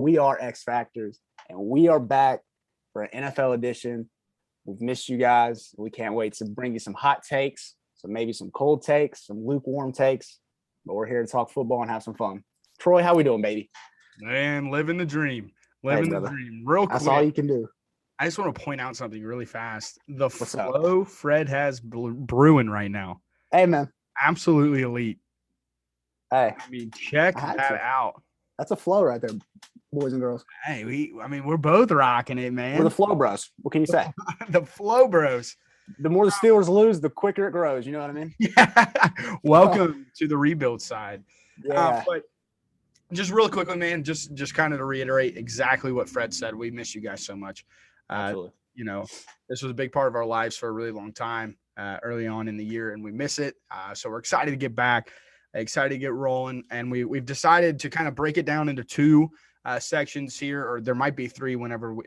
We are X Factors, and we are back for an NFL edition. We've missed you guys. We can't wait to bring you some hot takes, maybe some cold takes, some lukewarm takes. But we're here to talk football and have some fun. Troy, how we doing, baby? Man, living the dream. Living the dream. Real quick. That's all you can do. I just want to point out something really fast. The What's flow up? Fred has brewing right now. Hey, man. Absolutely elite. Hey. I mean, check that out. That's a flow right there, boys and girls. Hey, we're both rocking it, man. We're the flow bros. What can you say? The flow bros. The more the Steelers lose, the quicker it grows. You know what I mean? Yeah. Welcome to the rebuild side. Yeah. But just real quickly, man, just kind of to reiterate exactly what Fred said. We miss you guys so much. Absolutely. This was a big part of our lives for a really long time early on in the year, and we miss it. So we're excited to get back, excited to get rolling. And we've decided to kind of break it down into two sections here, or there might be three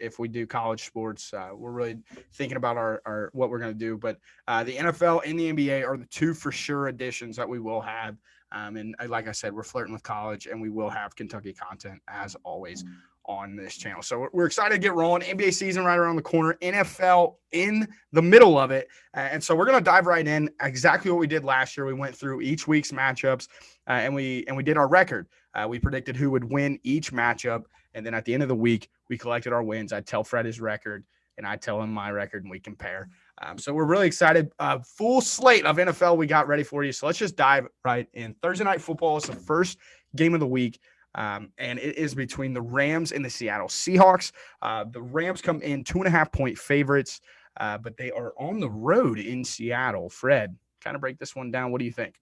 if we do college sports. We're really thinking about our what we're going to do. But the NFL and the NBA are the two for sure additions that we will have. And like I said, we're flirting with college, and we will have Kentucky content as always on this channel. So we're excited to get rolling. NBA season right around the corner, NFL in the middle of it. And so we're going to dive right in exactly what we did last year. We went through each week's matchups and we did our record. We predicted who would win each matchup. And then at the end of the week, we collected our wins. I tell Fred his record and I tell him my record and we compare. So we're really excited. Full slate of NFL we got ready for you. So let's just dive right in. Thursday Night Football is the first game of the week. And it is between the Rams and the Seattle Seahawks. The Rams come in 2.5-point favorites, but they are on the road in Seattle. Fred, kind of break this one down. What do you think?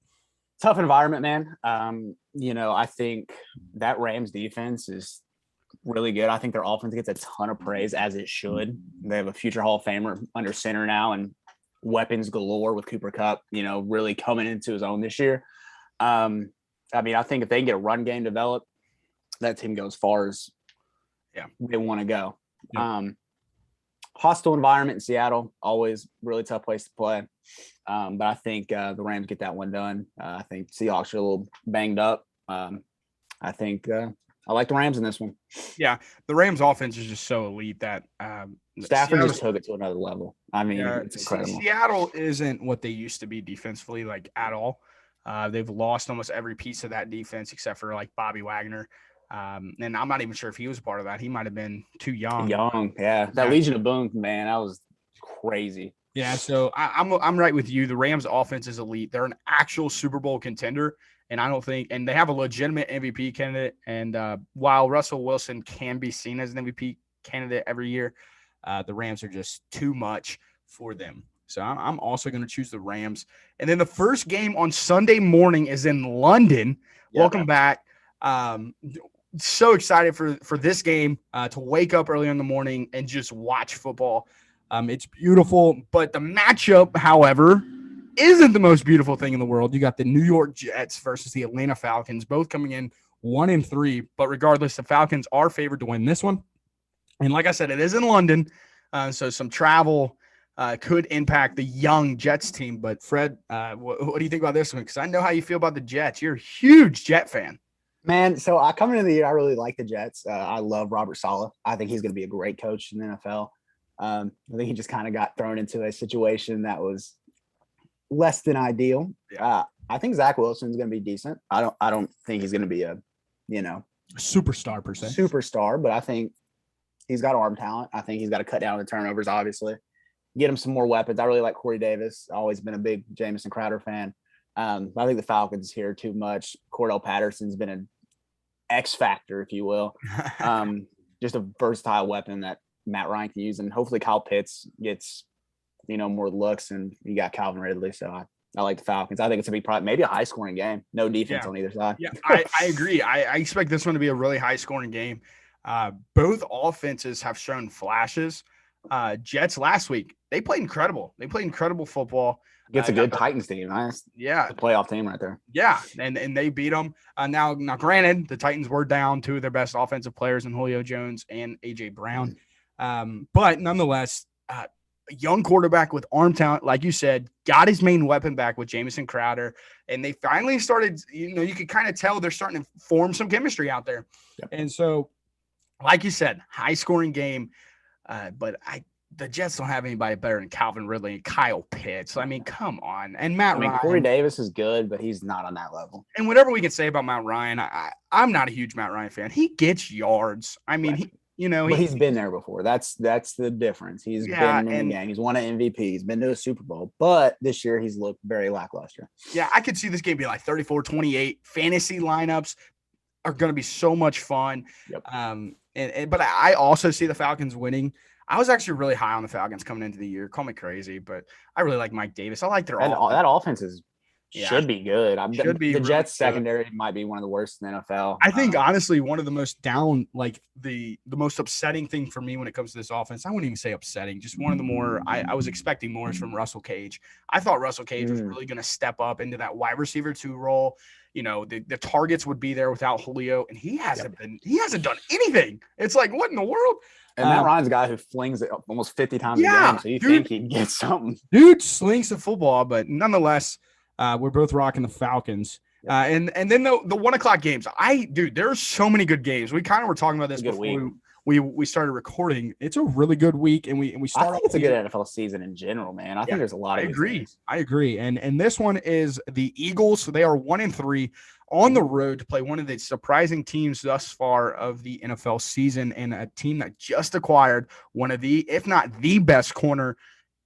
Tough environment, man. I think that Rams defense is really good. I think their offense gets a ton of praise, as it should. They have a future Hall of Famer under center now and weapons galore with Cooper Kupp, really coming into his own this year. I think if they can get a run game developed, that team goes as far as they want to go. Yeah. Hostile environment in Seattle, always really tough place to play. But I think the Rams get that one done. I think Seahawks are a little banged up. I think I like the Rams in this one. Yeah, the Rams offense is just so elite that Stafford just took it to another level. It's incredible. Seattle isn't what they used to be defensively, at all. They've lost almost every piece of that defense except for Bobby Wagner. And I'm not even sure if he was a part of that. He might have been too young. That Legion of Boom, man, that was crazy. Yeah, so I'm right with you. The Rams offense is elite. They're an actual Super Bowl contender, and and they have a legitimate MVP candidate. And while Russell Wilson can be seen as an MVP candidate every year, the Rams are just too much for them. So I'm also going to choose the Rams. And then the first game on Sunday morning is in London. Yeah. Welcome back. So excited for this game to wake up early in the morning and just watch football. It's beautiful, but the matchup, however, isn't the most beautiful thing in the world. You got the New York Jets versus the Atlanta Falcons, both coming in 1-3. But regardless, the Falcons are favored to win this one. And like I said, it is in London, so some travel could impact the young Jets team. But Fred, what do you think about this one? Because I know how you feel about the Jets. You're a huge Jet fan. Man, so I come into the year, I really like the Jets. I love Robert Saleh. I think he's going to be a great coach in the NFL. I think he just kind of got thrown into a situation that was less than ideal. Yeah. I think Zach Wilson's going to be decent. I don't think he's going to be a superstar per se. Superstar, but I think he's got arm talent. I think he's got to cut down the turnovers, obviously. Get him some more weapons. I really like Corey Davis. Always been a big Jamison Crowder fan. I think the Falcons here too much. Cordell Patterson's been an X factor, if you will. Just a versatile weapon that Matt Ryan can use, and hopefully Kyle Pitts gets more looks, and you got Calvin Ridley. So I like the Falcons. I think it's gonna be maybe a high scoring game. No defense on either side. Yeah, I agree. I expect this one to be a really high scoring game. Both offenses have shown flashes. Jets last week, they played incredible. They played incredible football. It's a good Titans team. Yeah. The playoff team right there. Yeah, and they beat them. Now, granted, the Titans were down two of their best offensive players in Julio Jones and A.J. Brown. But nonetheless, a young quarterback with arm talent, like you said, got his main weapon back with Jamison Crowder. And they finally started, you could kind of tell they're starting to form some chemistry out there. Yep. And so like you said, high scoring game. But the Jets don't have anybody better than Calvin Ridley and Kyle Pitts. I mean, come on. And Matt Ryan. Corey Davis is good, but he's not on that level. And whatever we can say about Matt Ryan, I'm not a huge Matt Ryan fan. He gets yards. I mean, right. He's been there before. That's the difference. He's been in the game. He's won an MVP. He's been to a Super Bowl. But this year he's looked very lackluster. Yeah, I could see this game be like 34-28. Fantasy lineups are going to be so much fun. Yep. But I also see the Falcons winning. I was actually really high on the Falcons coming into the year. Call me crazy, but I really like Mike Davis. I like their offense. That offense should be good. The really Jets secondary might be one of the worst in the NFL. I think honestly, one of the most down, like the most upsetting thing for me when it comes to this offense, I wouldn't even say upsetting, just one of the more I was expecting more is from Russell Cage. I thought Russell Cage was really going to step up into that wide receiver 2 role. You know, the targets would be there without Julio, and he hasn't done anything. It's like, what in the world? And Matt Ryan's a guy who flings it almost 50 times a game, so you think he'd get something. Dude slings the football, but nonetheless, we're both rocking the Falcons. And then the 1 o'clock games. There's so many good games. We kind of were talking about this before we started recording. It's a really good week, and we start. I think it's a good NFL season in general, man. I think there's a lot of. I agree. And this one is the Eagles. So they are 1-3 on the road to play one of the surprising teams thus far of the NFL season, and a team that just acquired one of the, if not the best corner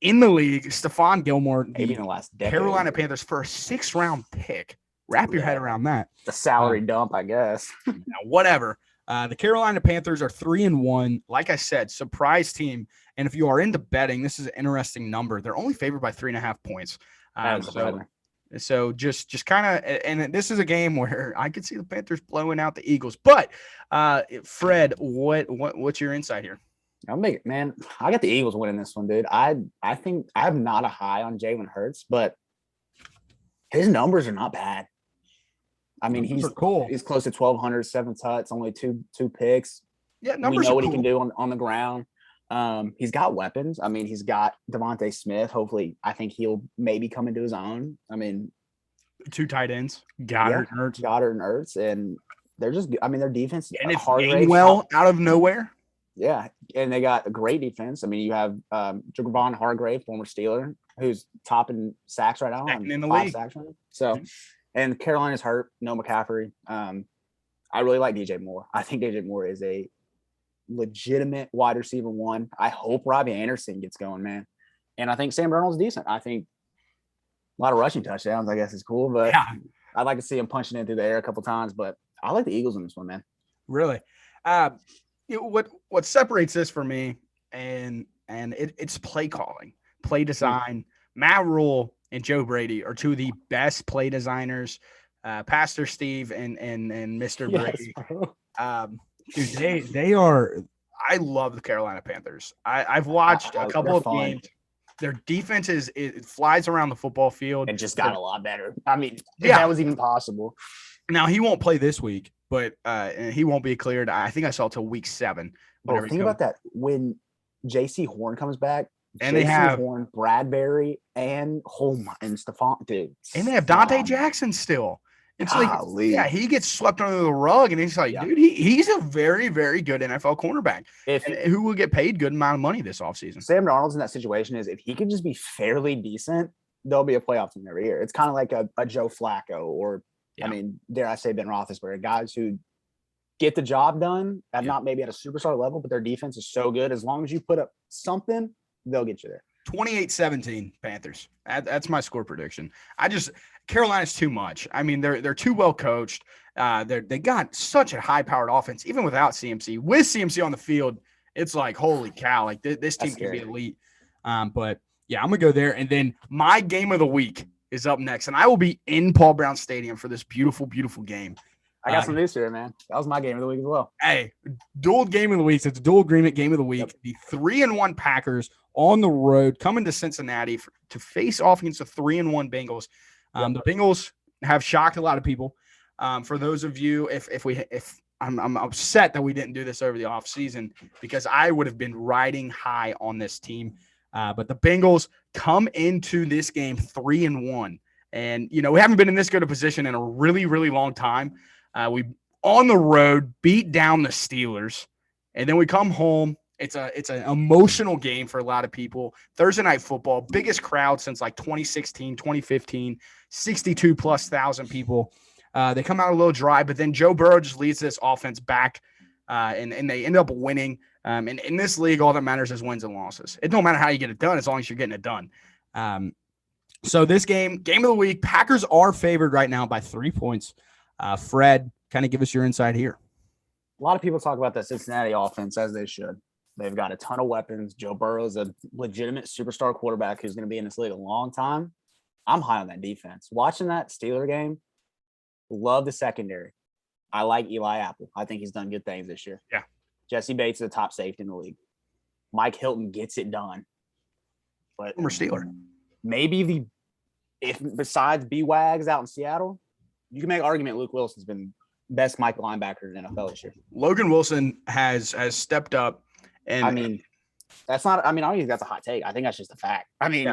in the league, Stephon Gilmore, maybe in the last decade. Carolina Panthers for a 6th-round pick. Wrap your head around that. The salary dump, I guess. Now, whatever. The Carolina Panthers are 3-1. Like I said, surprise team. And if you are into betting, this is an interesting number. They're only favored by 3.5 points. So just kind of, and this is a game where I could see the Panthers blowing out the Eagles. But Fred, what's your insight here? I got the Eagles winning this one, dude. I think I'm not a high on Jalen Hurts, but his numbers are not bad. I mean, he's cool. He's close to 1,200, 7 touchdowns, only two picks. Yeah, numbers. We know what he can do on the ground. He's got weapons. I mean, he's got Devontae Smith. Hopefully, I think he'll maybe come into his own. I mean, 2 tight ends, Goddard and Ertz, and they're just. I mean, their defense and it's Gainwell out of nowhere. Yeah, and they got a great defense. I mean, you have Javon Hargrave, former Steeler, who's topping sacks right now, in the league. Sacks right now. So, and Carolina's hurt. No McCaffrey. I really like DJ Moore. I think DJ Moore is a legitimate wide receiver 1. I hope Robbie Anderson gets going, man. And I think Sam Darnold's decent. I think a lot of rushing touchdowns, I guess, is cool, but I'd like to see him punching in through the air a couple times. But I like the Eagles in this one, man. Really? What separates this for me and it's play calling, play design. Matt Rule and Joe Brady are 2 of the best play designers. Pastor Steve and Mr. Brady. Dude, they are. I love the Carolina Panthers. I've watched a couple of games. Their defense it flies around the football field. It just got a lot better. I mean, if that was even possible. Now he won't play this week, but he won't be cleared. I think I saw till week 7. But think about that when J.C. Horn comes back, and they have Horn, Bradbury, and Stephon, dude, and they have Dante Jackson still. It's like, he gets swept under the rug, and he's like, dude, he's a very, very good NFL cornerback who will get paid good amount of money this offseason. Sam Darnold's in that situation if he could just be fairly decent, there'll be a playoff team every year. It's kind of like a Joe Flacco or, I mean, dare I say Ben Roethlisberger, guys who get the job done and not maybe at a superstar level, but their defense is so good. As long as you put up something, they'll get you there. 28-17 Panthers. That's my score prediction. Carolina's too much. I mean, they're too well coached. They got such a high-powered offense, even without CMC. With CMC on the field, it's like, holy cow, like this team can be elite. But yeah, I'm gonna go there. And then my game of the week is up next, and I will be in Paul Brown Stadium for this beautiful, beautiful game. I got some news here, man. That was my game of the week as well. Hey, dual game of the week. So it's a dual agreement game of the week. Yep. The 3-1 Packers on the road coming to Cincinnati to face off against the 3-1 Bengals. The Bengals have shocked a lot of people. For those of you, if I'm upset that we didn't do this over the offseason because I would have been riding high on this team. But the Bengals come into this game 3-1. And, we haven't been in this good a position in a really, really long time. We on the road beat down the Steelers, And then we come home. It's an emotional game for a lot of people. Thursday night football, biggest crowd since like 2016, 2015, 62,000+ people. They come out a little dry, but then Joe Burrow just leads this offense back, and they end up winning. And in this league, all that matters is wins and losses. It don't matter how you get it done as long as you're getting it done. So this game of the week, Packers are favored right now by 3 points. Fred, kind of give us your insight here. A lot of people talk about the Cincinnati offense, as they should. They've got a ton of weapons. Joe Burrow is a legitimate superstar quarterback who's going to be in this league a long time. I'm high on that defense. Watching that Steeler game, love the secondary. I like Eli Apple. I think he's done good things this year. Yeah. Jesse Bates is the top safety in the league. Mike Hilton gets it done. But Former Steeler. Maybe if besides B-Wags out in Seattle, you can make an argument Luke Wilson's been best Mike linebacker in the NFL this year. Logan Wilson has stepped up. And I mean, that's not. I mean, I don't think that's a hot take. I think that's just a fact. I mean,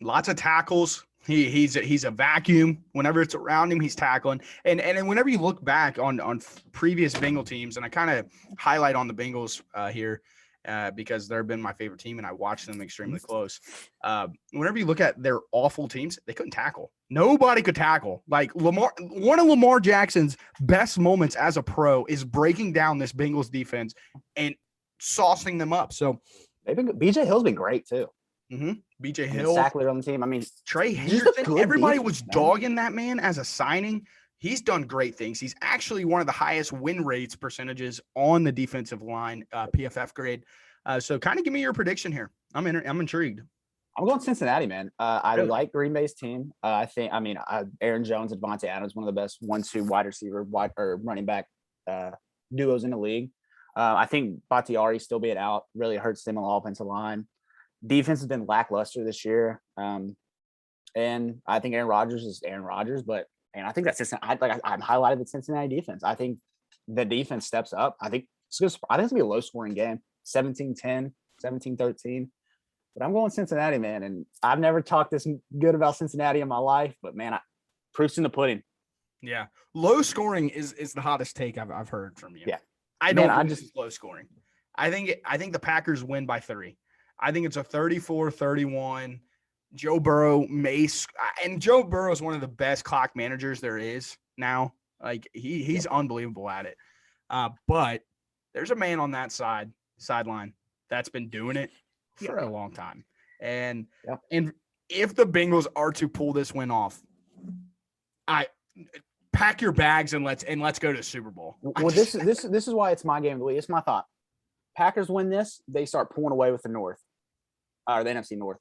lots of tackles. He's a vacuum. Whenever it's around him, he's tackling. And whenever you look back on previous Bengal teams, and I kind of highlight on the Bengals here because they've been my favorite team, and I watch them extremely close. Whenever you look at their awful teams, they couldn't tackle. Nobody could tackle. Like one of Lamar Jackson's best moments as a pro is breaking down this Bengals defense and saucing them up. So BJ Hill's been great too. Mm-hmm. BJ Hill, sack leader on the team. I mean, Trey Henderson. Everybody was dogging that man as a signing. He's done great things. He's actually one of the highest win rates percentages on the defensive line, PFF grade. So, kind of give me your prediction here. I'm intrigued. I'm going Cincinnati, man. I like Green Bay's team. Aaron Jones and Devontae Adams, one of the best 1-2 wide receiver, running back duos in the league. I think Bakhtiari still being out really hurts them on the offensive line. Defense has been lackluster this year. And I think Aaron Rodgers is Aaron Rodgers, but I think that's I'm highlighted the Cincinnati defense. I think the defense steps up. I think it's going to be a low scoring game, 17-10, 17-13. But I'm going Cincinnati, man. And I've never talked this good about Cincinnati in my life, but man, proof's in the pudding. Yeah. Low scoring is the hottest take I've heard from you. Yeah. I just low scoring. I think the Packers win by 3. I think it's a 34-31. Joe Burrow and Joe Burrow is one of the best clock managers there is now. Like he's unbelievable at it. But there's a man on that sideline that's been doing it for a long time. And if the Bengals are to pull this win off, pack your bags and let's go to the Super Bowl. Well, this is why it's my game of the week. It's my thought. Packers win this, they start pulling away with the North, or the NFC North.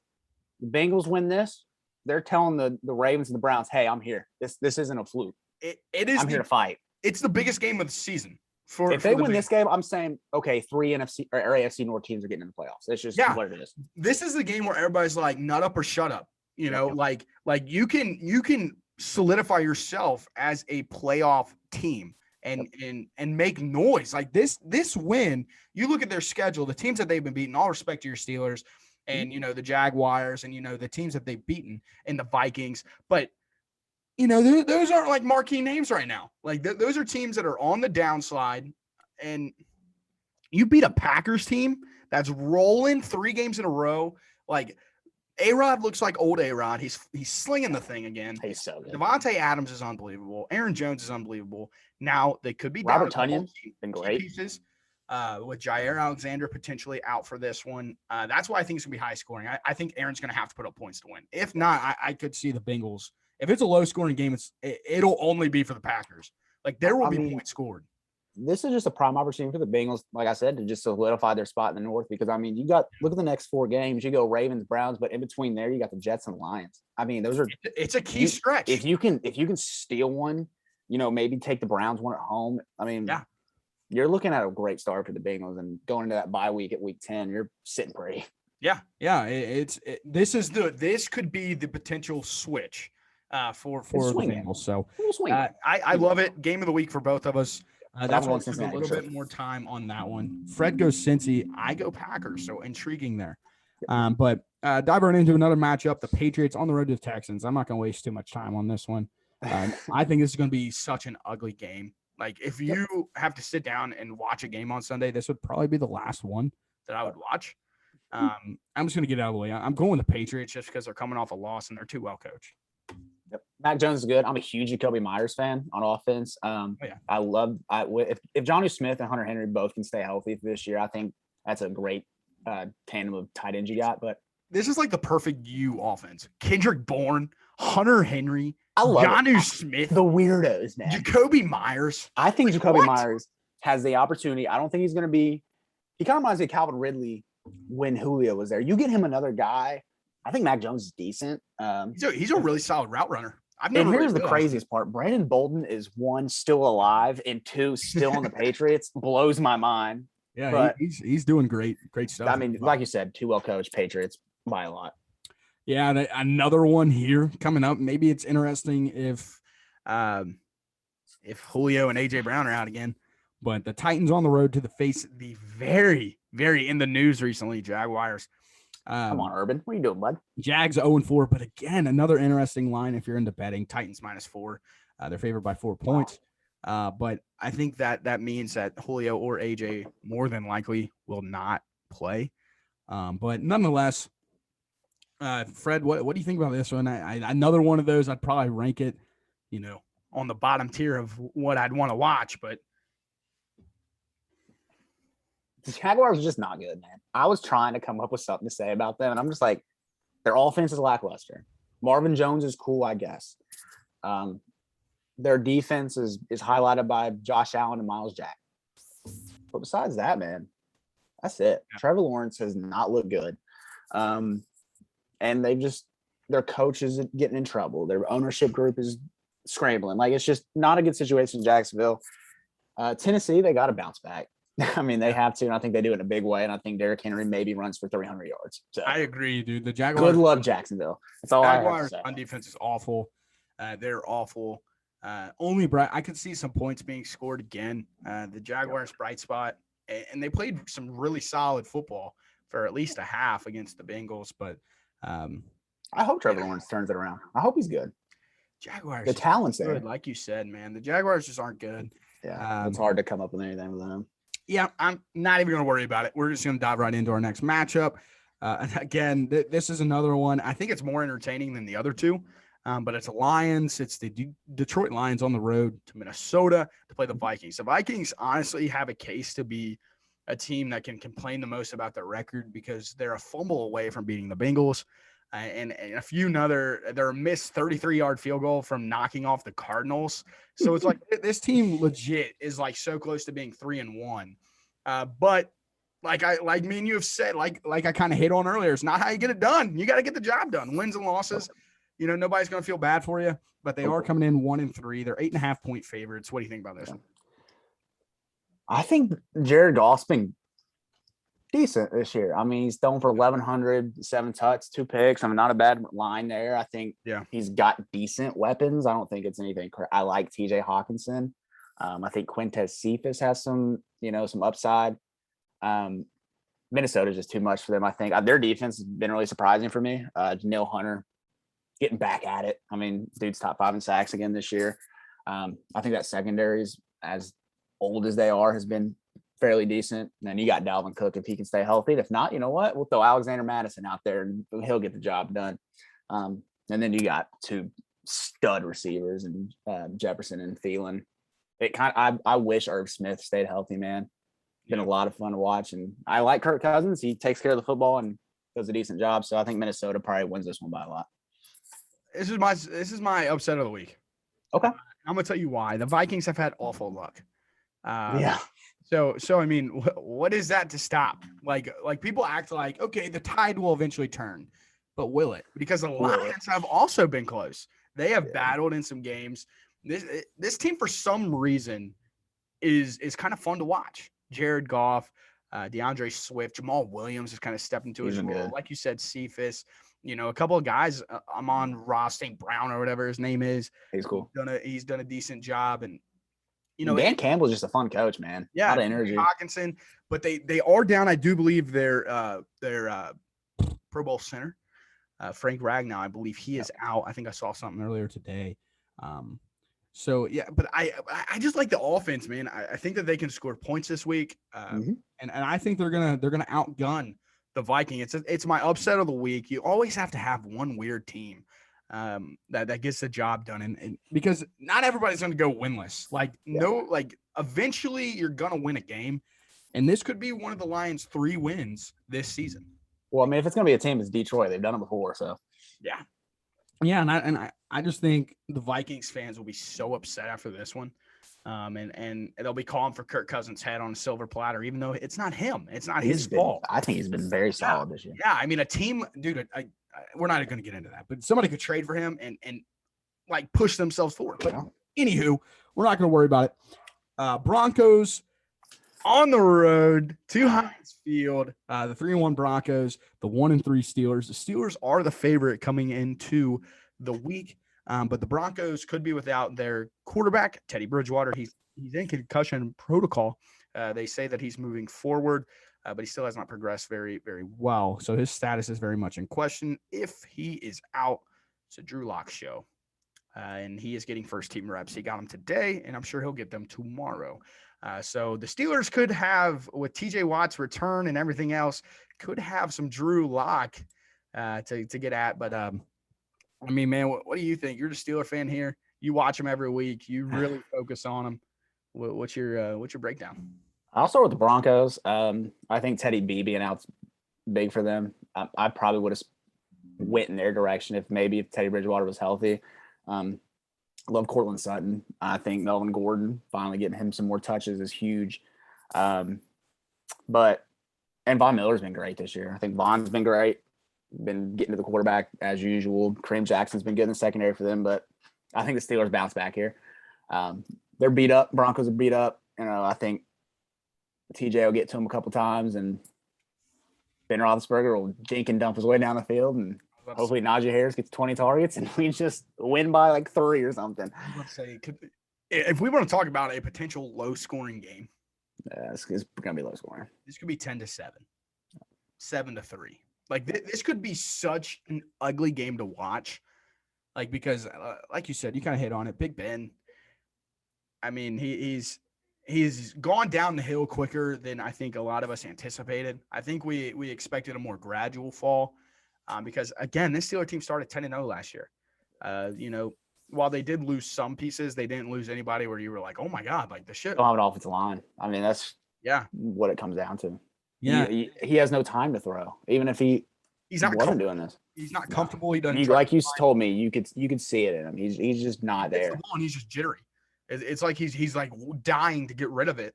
Bengals win this, they're telling the Ravens and the Browns, "Hey, I'm here. This isn't a fluke. It is. I'm here to fight." It's the biggest game of the season. If they win this game, I'm saying, okay, 3 NFC or AFC North teams are getting in the playoffs. It's just what it is. This is the game where everybody's like, "Nut up or shut up." You know, like you can solidify yourself as a playoff team and make noise. Like this win, you look at their schedule, the teams that they've been beating, all respect to your Steelers and the Jaguars and the teams that they've beaten and the Vikings, but those aren't like marquee names right now. Like those are teams that are on the downslide, and you beat a Packers team that's rolling 3 games in a row. Like A-Rod looks like old A-Rod. He's slinging the thing again. He's so good. Devontae Adams is unbelievable. Aaron Jones is unbelievable. Now they could be Robert Tunyon's been great. Pieces, with Jair Alexander potentially out for this one. That's why I think it's gonna be high scoring. I think Aaron's gonna have to put up points to win. If not, I could see the Bengals. If it's a low scoring game, it'll only be for the Packers. Like there will be points scored. This is just a prime opportunity for the Bengals, like I said, to just solidify their spot in the North. Because look at the next 4 games. You go Ravens, Browns, but in between there, you got the Jets and Lions. I mean, it's a key stretch. If you can steal one, maybe take the Browns one at home. I mean, you're looking at a great start for the Bengals, and going into that bye week at week 10, you're sitting pretty. Yeah. This could be the potential switch for the Bengals. So I love it. Game of the week for both of us. That's why we'll spend a little bit more time on that one. Fred goes Cincy. I go Packers. So intriguing there. But dive right into another matchup. The Patriots on the road to the Texans. I'm not going to waste too much time on this one. I think this is going to be such an ugly game. Like if you have to sit down and watch a game on Sunday, this would probably be the last one that I would watch. I'm just going to get out of the way. I'm going with the Patriots just because they're coming off a loss and they're too well coached. Yep. Mac Jones is good. I'm a huge Jacoby Myers fan on offense. If Johnny Smith and Hunter Henry both can stay healthy this year, I think that's a great tandem of tight ends you got. But this is like the perfect offense. Kendrick Bourne, Hunter Henry, I love Jonnu Smith, the weirdos, man. Jacoby Myers. I think Jacoby Myers has the opportunity. I don't think he's going to be. He kind of reminds me of Calvin Ridley when Julio was there. You get him another guy. I think Mac Jones is decent. He's a really solid route runner. And here's the craziest part. Brandon Bolden is 1, still alive, and 2, still on the Patriots. Blows my mind. Yeah, but he's doing great stuff. I mean, like you said, 2 well-coached Patriots by a lot. Yeah, another one here coming up. Maybe it's interesting if Julio and AJ Brown are out again. But the Titans on the road to face the very, very in the news recently Jaguars. Come on, Urban. What are you doing, bud? Jags 0-4, but again, another interesting line if you're into betting. Titans -4. They're favored by 4 points. But I think that means that Julio or AJ more than likely will not play. But nonetheless, Fred, what do you think about this one? Another one of those, I'd probably rank it, on the bottom tier of what I'd want to watch, but the Jaguars are just not good, man. I was trying to come up with something to say about them, and I'm just like, their offense is lackluster. Marvin Jones is cool, I guess. Their defense is highlighted by Josh Allen and Miles Jack. But besides that, man, that's it. Yeah. Trevor Lawrence has not looked good. And their coach is getting in trouble. Their ownership group is scrambling. Like, it's just not a good situation in Jacksonville. Tennessee, they got to bounce back. I mean, they have to, and I think they do it in a big way. And I think Derrick Henry maybe runs for 300 yards. So I agree, dude. The Jaguars. Good luck, Jacksonville. That's all Jaguars I have to say. On defense is awful. They're awful. I could see some points being scored again. The Jaguars bright spot, and they played some really solid football for at least a half against the Bengals. But I hope Trevor Lawrence turns it around. I hope he's good. Jaguars, the talent's there, good, like you said, man. The Jaguars just aren't good. Yeah, it's hard to come up with anything with them. Yeah, I'm not even going to worry about it. We're just going to dive right into our next matchup. Again, this is another one. I think it's more entertaining than the other two, but it's Lions. It's the Detroit Lions on the road to Minnesota to play the Vikings. The Vikings honestly have a case to be a team that can complain the most about their record because they're a fumble away from beating the Bengals. And a few they're a missed 33-yard field goal from knocking off the Cardinals. So it's like this team legit is like so close to being 3-1. But like me and you have said, like I kind of hit on earlier, it's not how you get it done. You got to get the job done. Wins and losses, nobody's going to feel bad for you, but they are coming in 1-3. They're 8.5-point favorites. What do you think about this one? I think Jared Goff's been decent this year. I mean, he's thrown for 1,100, 7 touchdowns, 2 picks. I mean, not a bad line there. I think he's got decent weapons. I don't think it's anything. I like TJ Hawkinson. I think Quintez Cephas has some upside. Minnesota's just too much for them. I think their defense has been really surprising for me. Danielle Hunter getting back at it. I mean, dude's top 5 in sacks again this year. I think that secondary is, as old as they are, has been fairly decent. And then you got Dalvin Cook if he can stay healthy. If not, you know what? We'll throw Alexander Madison out there and he'll get the job done. And then you got 2 stud receivers and Jefferson and Thielen. I wish Irv Smith stayed healthy, man. Been a lot of fun to watch, and I like Kirk Cousins. He takes care of the football and does a decent job. So I think Minnesota probably wins this one by a lot. This is my upset of the week. Okay, I'm gonna tell you why. The Vikings have had awful luck. Yeah. So I mean, what is that to stop? Like people act like, okay, the tide will eventually turn, but will it? Because the Lions have also been close. They have battled in some games. This team, for some reason, is kind of fun to watch. Jared Goff, DeAndre Swift, Jamal Williams has kind of stepped into his role. Like you said, Cephas, a couple of guys. Amon-Ra St. Brown or whatever his name is. He's cool. He's done a decent job, and Dan Campbell's just a fun coach, man. Yeah, a lot of energy. Hawkinson, but they are down. I do believe their Pro Bowl center, Frank Ragnow. I believe he is out. I think I saw something earlier today. So yeah, but I just like the offense, man. I think that they can score points this week, and I think they're gonna outgun the Vikings. It's my upset of the week. You always have to have one weird team that gets the job done, and because not everybody's gonna go winless. Like eventually you're gonna win a game, and this could be one of the Lions' 3 wins this season. Well, I mean, if it's gonna be a team, it's Detroit. They've done it before, so yeah. Yeah, and I just think the Vikings fans will be so upset after this one, and they'll be calling for Kirk Cousins' head on a silver platter, even though it's not him, it's not his fault. I think he's been very solid this year. Yeah, I mean, a team, dude. We're not going to get into that, but somebody could trade for him and like push themselves forward. But anywho, we're not going to worry about it. Broncos on the road to Heinz Field. The 3-1 Broncos, the 1-3 Steelers. The Steelers are the favorite coming into the week, but the Broncos could be without their quarterback, Teddy Bridgewater. He's in concussion protocol. They say that he's moving forward, but he still has not progressed very, very well. So his status is very much in question. If he is out, it's a Drew Lock show, and he is getting first-team reps. He got them today, and I'm sure he'll get them tomorrow. So the Steelers could have, with TJ Watt's return and everything else, could have some Drew Lock to get at. But I mean, man, what do you think? You're the Steeler fan here. You watch him every week. You really focus on him. What's your breakdown? I'll start with the Broncos. I think Teddy B being out's big for them. I probably would have went in their direction if Teddy Bridgewater was healthy. Love Cortland Sutton. I think Melvin Gordon finally getting him some more touches is huge. And Von Miller's been great this year. I think Von's been great. Been getting to the quarterback as usual. Kareem Jackson's been good in the secondary for them, but I think the Steelers bounce back here. They're beat up. Broncos are beat up. I think TJ will get to him a couple times, and Ben Roethlisberger will dink and dump his way down the field, and hopefully Najee Harris gets 20 targets, and we just win by like 3 or something. I was about to say, if we want to talk about a potential low-scoring game, it's going to be low-scoring. This could be 10-7, 7-3. Like this could be such an ugly game to watch. Like because, like you said, you kind of hit on it. Big Ben. I mean, he's gone down the hill quicker than I think a lot of us anticipated. I think we expected a more gradual fall. Because again, this Steelers team started 10-0 last year. While they did lose some pieces, they didn't lose anybody where you were like, "Oh my God!" Like the shit. Don't have an offensive line. I mean, that's what it comes down to. Yeah, he has no time to throw. Even if he's not wasn't doing this, he's not comfortable. He doesn't. Like you told me, you could see it in him. He's just not there. The ball and he's just jittery. It's like he's like dying to get rid of it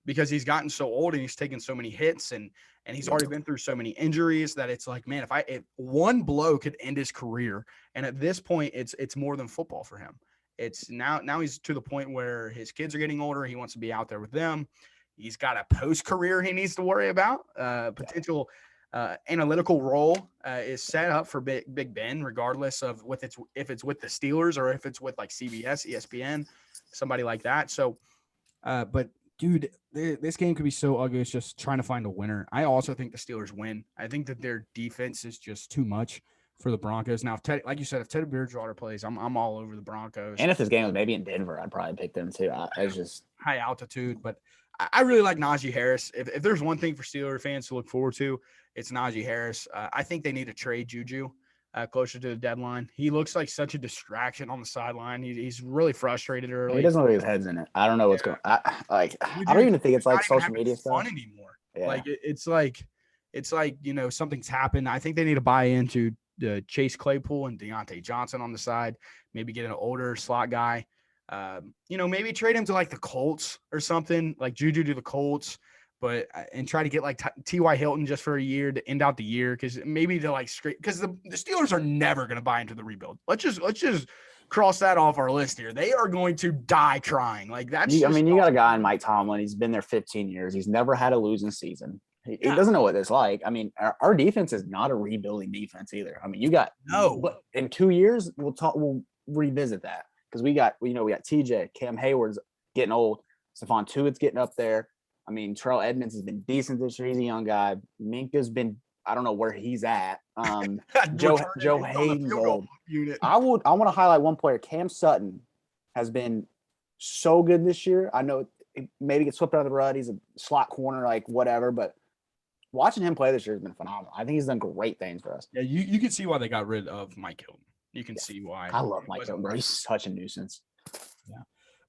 because he's gotten so old and he's taken so many hits and he's already been through so many injuries that it's like, man, if one blow could end his career, and at this point it's more than football for him. It's now he's to the point where his kids are getting older. He wants to be out there with them. He's got a post-career he needs to worry about. Potential analytical role is set up for Big Ben, regardless of if it's with the Steelers or if it's with like CBS, ESPN, somebody like that. So, but dude, this game could be so ugly. It's just trying to find a winner. I also think the Steelers win. I think that their defense is just too much for the Broncos. Now, like you said, if Teddy Bridgewater plays, I'm all over the Broncos. And if this game was maybe in Denver, I'd probably pick them too. It's just high altitude, but I really like Najee Harris. If there's one thing for Steelers fans to look forward to, it's Najee Harris. I think they need to trade Juju closer to the deadline. He looks like such a distraction on the sideline. He's really frustrated early. He doesn't look like his head's in it. I don't know what's going on. I don't even think it's like social media stuff anymore. Yeah. Like it's like something's happened. I think they need to buy into Chase Claypool and Deontay Johnson on the side. Maybe get an older slot guy. Maybe trade him to like the Colts or something, like Juju to the Colts, and try to get like T.Y. Hilton just for a year to end out the year. Cause maybe to like because the Steelers are never going to buy into the rebuild. Let's just cross that off our list here. They are going to die trying. Like that's, you got a guy in Mike Tomlin. He's been there 15 years. He's never had a losing season. He doesn't know what it's like. I mean, our defense is not a rebuilding defense either. I mean, but in 2 years, we'll revisit that. Because we got TJ, Cam Hayward's getting old, Stephon Tuitt's getting up there. I mean, Terrell Edmonds has been decent this year. He's a young guy. Minka's been, I don't know where he's at. Joe Hayden's old. I want to highlight one player. Cam Sutton has been so good this year. I know it maybe gets swept out of the rut. He's a slot corner, like whatever, but watching him play this year has been phenomenal. I think he's done great things for us. Yeah, you can see why they got rid of Mike Hilton. You can see why. I love Mike Hilton, bro. He's such a nuisance. Yeah.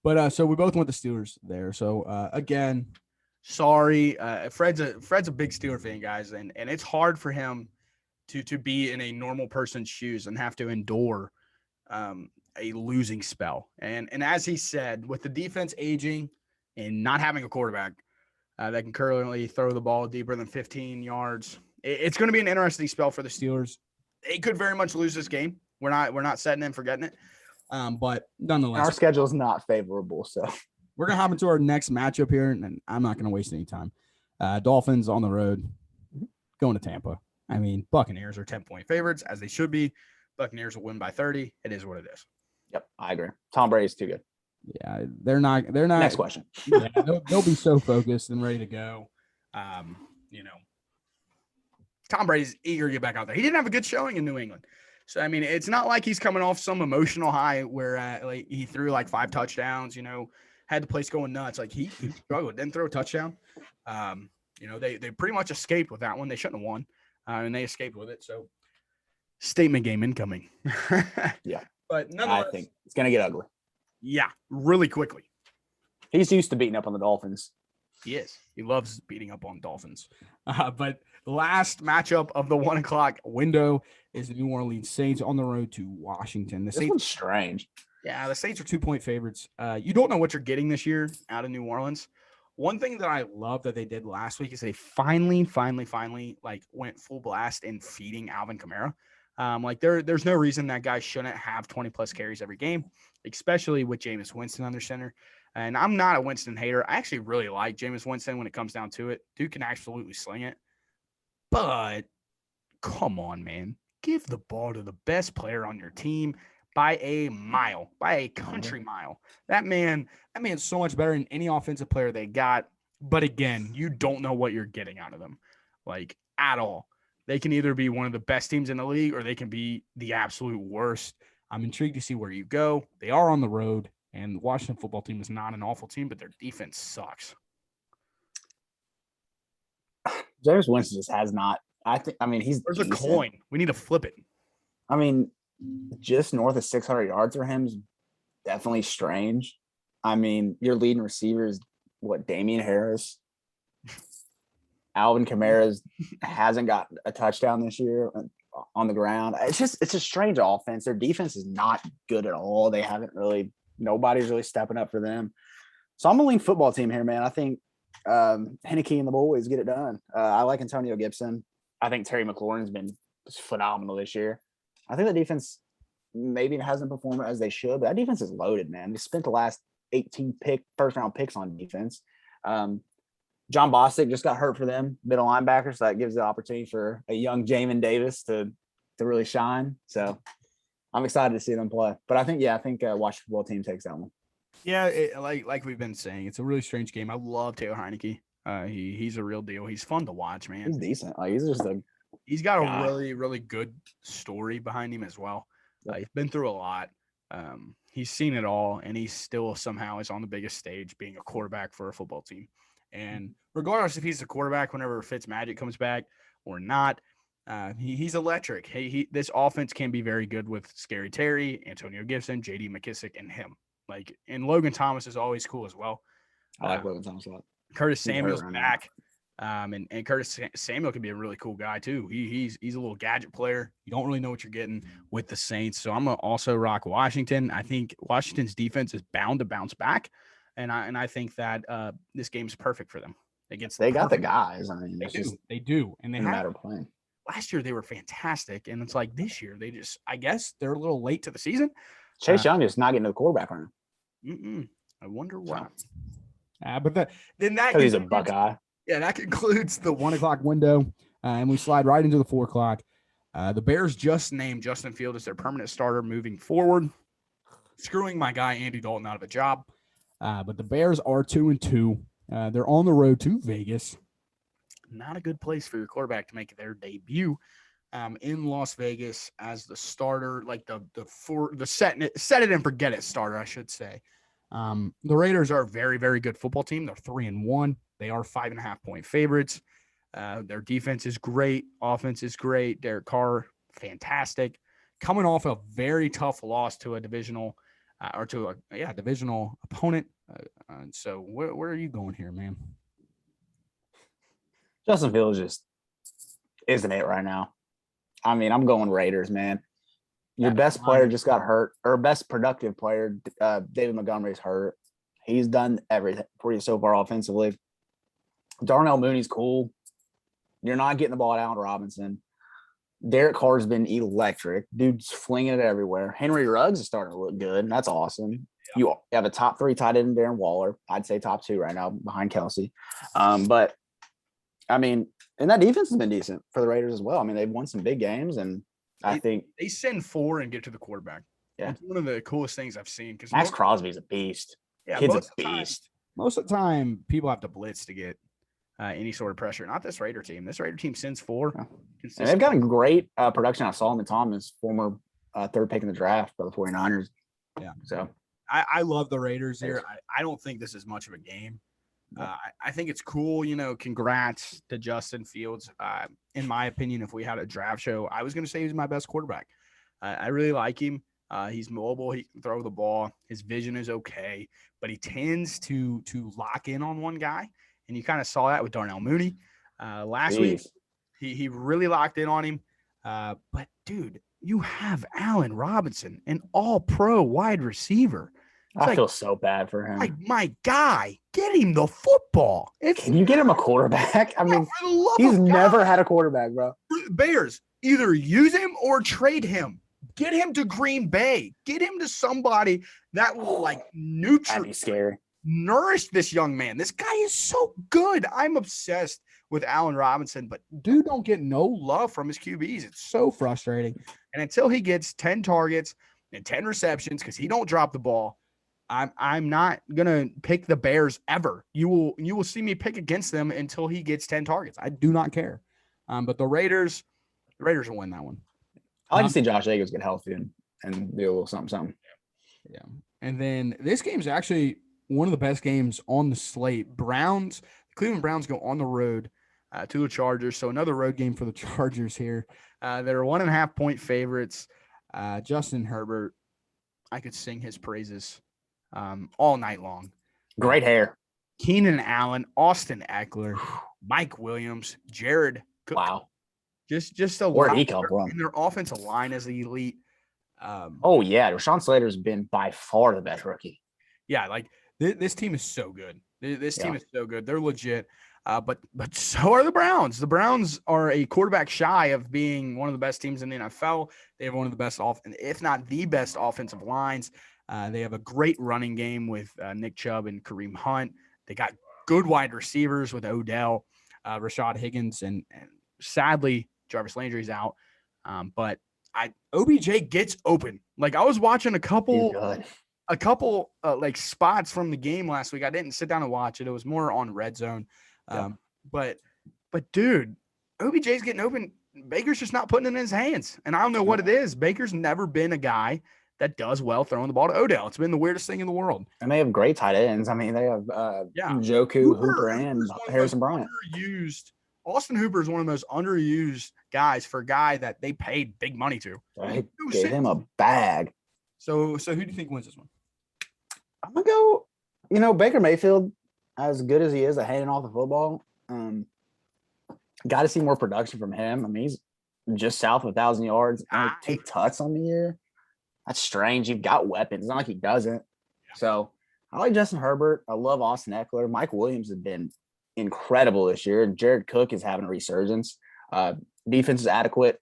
But so we both went the Steelers there. So again, sorry. Fred's a big Steeler fan, guys, and it's hard for him to be in a normal person's shoes and have to endure a losing spell. And as he said, with the defense aging and not having a quarterback that can currently throw the ball deeper than 15 yards, it's going to be an interesting spell for the Steelers. They could very much lose this game. We're not setting and forgetting it. But nonetheless, our schedule is not favorable. So we're going to hop into our next matchup here, and I'm not going to waste any time. Dolphins on the road, going to Tampa. I mean, Buccaneers are 10-point favorites, as they should be. Buccaneers will win by 30. It is what it is. Yep, I agree. Tom Brady's too good. Yeah, they're not. Next question. Yeah, they'll be so focused and ready to go. Tom Brady's eager to get back out there. He didn't have a good showing in New England. So, I mean, it's not like he's coming off some emotional high where like he threw like 5 touchdowns, had the place going nuts. Like he struggled, didn't throw a touchdown. They pretty much escaped with that one. They shouldn't have won, and they escaped with it. So, statement game incoming. Yeah. But nonetheless, I think it's going to get ugly. Yeah, really quickly. He's used to beating up on the Dolphins. He is. He loves beating up on Dolphins. But the last matchup of the 1 o'clock window is the New Orleans Saints on the road to Washington. This one's strange. Yeah, the Saints are 2-point favorites. You don't know what you're getting this year out of New Orleans. One thing that I love that they did last week is they finally like went full blast in feeding Alvin Kamara. There's no reason that guy shouldn't have 20 plus carries every game, especially with Jameis Winston under center. And I'm not a Winston hater. I actually really like Jameis Winston when it comes down to it. Dude can absolutely sling it. But come on, man. Give the ball to the best player on your team by a mile, by a country mile. That man's so much better than any offensive player they got. But again, you don't know what you're getting out of them, like at all. They can either be one of the best teams in the league or they can be the absolute worst. I'm intrigued to see where you go. They are on the road, and the Washington football team is not an awful team, but their defense sucks. Jameis Winston just has not. He's. There's decent. A coin. We need to flip it. I mean, just north of 600 yards for him is definitely strange. I mean, your leading receiver is Damian Harris. Alvin Kamara hasn't got a touchdown this year on the ground. It's a strange offense. Their defense is not good at all. Nobody's really stepping up for them. So I'm going to lean football team here, man. I think Henneke and the boys get it done. I like Antonio Gibson. I think Terry McLaurin's been phenomenal this year. I think the defense maybe hasn't performed as they should, but that defense is loaded, man. They spent the last 18 first-round picks on defense. John Bostic just got hurt for them, middle linebacker, so that gives the opportunity for a young Jamin Davis to really shine. So I'm excited to see them play. But I think Washington football team takes that one. Yeah, like we've been saying, it's a really strange game. I love Taylor Heineke. He's a real deal. He's fun to watch, man. He's decent. He's got a really, really good story behind him as well. He's been through a lot. He's seen it all, and he still somehow is on the biggest stage being a quarterback for a football team. And regardless if he's the quarterback whenever Fitzmagic comes back or not, he's electric. This offense can be very good with Scary Terry, Antonio Gibson, J.D. McKissick, and him. And Logan Thomas is always cool as well. I like Logan Thomas a lot. Curtis Samuel's back. And Curtis Samuel can be a really cool guy too. He's a little gadget player. You don't really know what you're getting with the Saints. So I'm gonna also rock Washington. I think Washington's defense is bound to bounce back. And I think that this game's perfect for them. They got the guys. I mean, they do. And they matter playing. Last year they were fantastic, and it's like this year I guess they're a little late to the season. Chase Young is not getting to the quarterback room. I wonder why. But then that because he's a Buckeye. Yeah, that concludes the 1 o'clock window, and we slide right into the 4 o'clock. The Bears just named Justin Fields as their permanent starter moving forward, screwing my guy Andy Dalton out of a job. But the Bears are 2-2. They're on the road to Vegas. Not a good place for your quarterback to make their debut. in Las Vegas as the starter, like the set it and forget it starter, I should say. The Raiders are a very, very good football team. They're 3-1. They are 5.5-point favorites. Their defense is great. Offense is great. Derek Carr, fantastic. Coming off a very tough loss to a divisional divisional opponent. And so where are you going here, man? Justin Fields just isn't it right now. I mean, I'm going Raiders, man. Your best player just got hurt, or best productive player, David Montgomery's hurt. He's done everything for you so far offensively. Darnell Mooney's cool. You're not getting the ball to Allen Robinson. Derek Carr's been electric. Dude's flinging it everywhere. Henry Ruggs is starting to look good, and that's awesome. Yeah. You have a top 3 tight end in Darren Waller. I'd say top 2 right now behind Kelsey. But, I mean, and that defense has been decent for the Raiders as well. I mean, they've won some big games, and I think they send 4 and get to the quarterback. Yeah. It's one of the coolest things I've seen. Because Max Crosby's a beast. Yeah, Kid's a beast. Most of the time, people have to blitz to get any sort of pressure. Not this Raider team. This Raider team sends 4. Yeah. And they've got a great production out of Solomon Thomas, former 3rd pick in the draft by the 49ers. Yeah. So I love the Raiders here. I don't think this is much of a game. I think it's cool. Congrats to Justin Fields. In my opinion, if we had a draft show, I was going to say he's my best quarterback. I really like him. He's mobile. He can throw the ball. His vision is okay, but he tends to lock in on one guy. And you kind of saw that with Darnell Mooney last week. He really locked in on him. But, dude, you have Allen Robinson, an all-pro wide receiver. I feel so bad for him. Like, my guy, get him the football. Can you get him a quarterback? I mean, he's never had a quarterback, bro. Bears, either use him or trade him. Get him to Green Bay. Get him to somebody that will, That'd be scary. Nourish this young man. This guy is so good. I'm obsessed with Allen Robinson, but dude don't get no love from his QBs. It's so frustrating. And until he gets 10 targets and 10 receptions, because he don't drop the ball, I'm not gonna pick the Bears ever. You will see me pick against them until he gets 10 targets. I do not care. But the Raiders will win that one. I like to see Josh Jacobs get healthy and do a little something. Yeah. And then this game's actually one of the best games on the slate. Cleveland Browns go on the road to the Chargers. So another road game for the Chargers here. They're 1.5-point favorites. Justin Herbert, I could sing his praises all night long. Great hair. Keenan Allen, Austin Eckler, Mike Williams, Jared Cook. Wow. Just a Where'd lot. he come from? And their offensive line is elite. Oh, yeah. Rashawn Slater's been by far the best rookie. Yeah, this team is so good. This team is so good. They're legit. But so are the Browns. The Browns are a quarterback shy of being one of the best teams in the NFL. They have one of the best, if not the best, offensive lines. They have a great running game with Nick Chubb and Kareem Hunt. They got good wide receivers with Odell, Rashad Higgins, and sadly Jarvis Landry's out. But OBJ gets open. I was watching a couple spots from the game last week. I didn't sit down and watch it. It was more on Red Zone. But dude, OBJ's getting open. Baker's just not putting it in his hands. And I don't know what it is. Baker's never been a guy that does well throwing the ball to Odell. It's been the weirdest thing in the world. And they have great tight ends. I mean, they have Njoku, Hooper, and Harrison Bryant. Austin Hooper is one of the most underused guys for a guy that they paid big money to. They gave him a bag. So who do you think wins this one? I'm going to go, Baker Mayfield, as good as he is at handing off the football, got to see more production from him. I mean, he's just south of 1,000 yards, 2 touchdowns on the year. That's strange. You've got weapons. It's not like he doesn't. So I like Justin Herbert. I love Austin Eckler. Mike Williams has been incredible this year. Jared Cook is having a resurgence. Defense is adequate.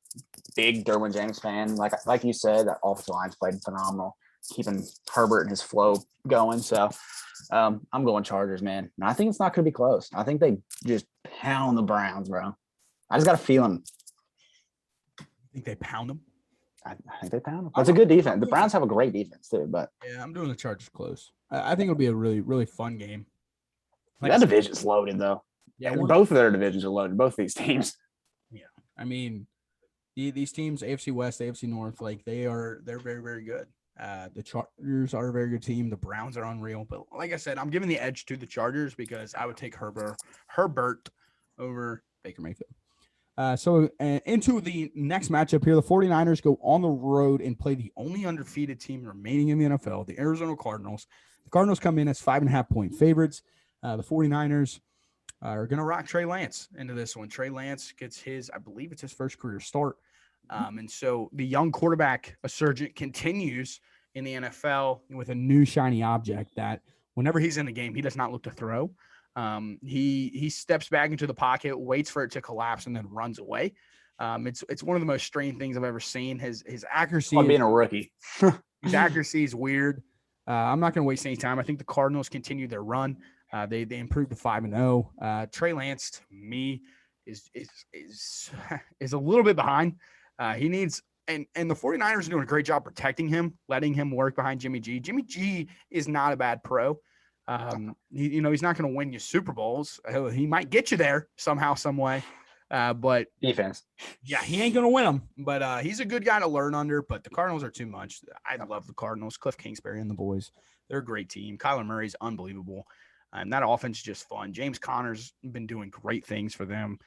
Big Derwin James fan. Like you said, that offensive line's played phenomenal, keeping Herbert and his flow going. So I'm going Chargers, man. And I think it's not going to be close. I think they just pound the Browns, bro. I just got a feeling. You think they pound them? I think they pound them. That's a good defense. The Browns have a great defense too, but yeah, I'm doing the Chargers close. I think it'll be a really, really fun game. That division's loaded though. Yeah, both of their divisions are loaded. Both of these teams. Yeah, I mean, these teams, AFC West, AFC North, like they're very, very good. The Chargers are a very good team. The Browns are unreal. But like I said, I'm giving the edge to the Chargers because I would take Herbert over Baker Mayfield. So into the next matchup here, the 49ers go on the road and play the only undefeated team remaining in the NFL, the Arizona Cardinals. The Cardinals come in as 5.5-point favorites. The 49ers are going to rock Trey Lance into this one. Trey Lance gets I believe it's his first career start. And so the young quarterback surge continues in the NFL with a new shiny object that whenever he's in the game, he does not look to throw. He steps back into the pocket, waits for it to collapse, and then runs away. It's one of the most strange things I've ever seen. His accuracy, on being a rookie, his accuracy is weird. I'm not going to waste any time. I think the Cardinals continue their run. They improved to 5-0. Trey Lance, to me, is a little bit behind. He needs and the 49ers are doing a great job protecting him, letting him work behind Jimmy G. Jimmy G is not a bad pro. He's not going to win you Super Bowls. He might get you there somehow, some way. But defense. Yeah, he ain't going to win them. But he's a good guy to learn under. But the Cardinals are too much. I love the Cardinals. Cliff Kingsbury and the boys. They're a great team. Kyler Murray's unbelievable. And that offense is just fun. James Conner's been doing great things for them.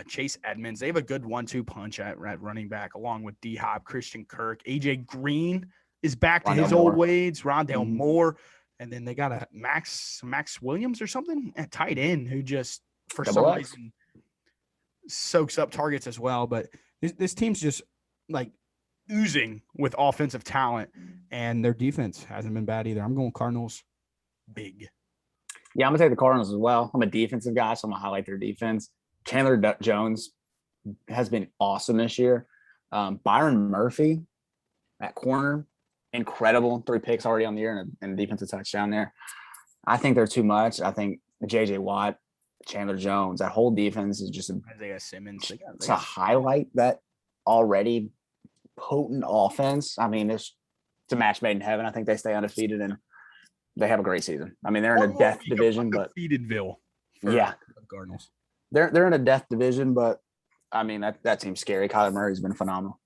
Chase Edmonds, they have a good 1-2 punch at running back, along with D-Hop, Christian Kirk. AJ Green is back to his old ways. Rondale Moore. And then they got a Max Williams or something at tight end who just, for some reason, soaks up targets as well. But this team's just like oozing with offensive talent, and their defense hasn't been bad either. I'm going Cardinals big. Yeah, I'm going to take the Cardinals as well. I'm a defensive guy, so I'm going to highlight their defense. Chandler Jones has been awesome this year. Byron Murphy at corner, incredible. 3 picks already on the year and a defensive touchdown there. I think they're too much. I think J.J. Watt, Chandler Jones, that whole defense is just Isaiah Simmons. To highlight that already potent offense. I mean, it's a match made in heaven. I think they stay undefeated and they have a great season. I mean, they're in a death division, but Undefeatedville. Yeah, Cardinals. They're in a death division, but I mean that seems scary. Kyler Murray's been phenomenal.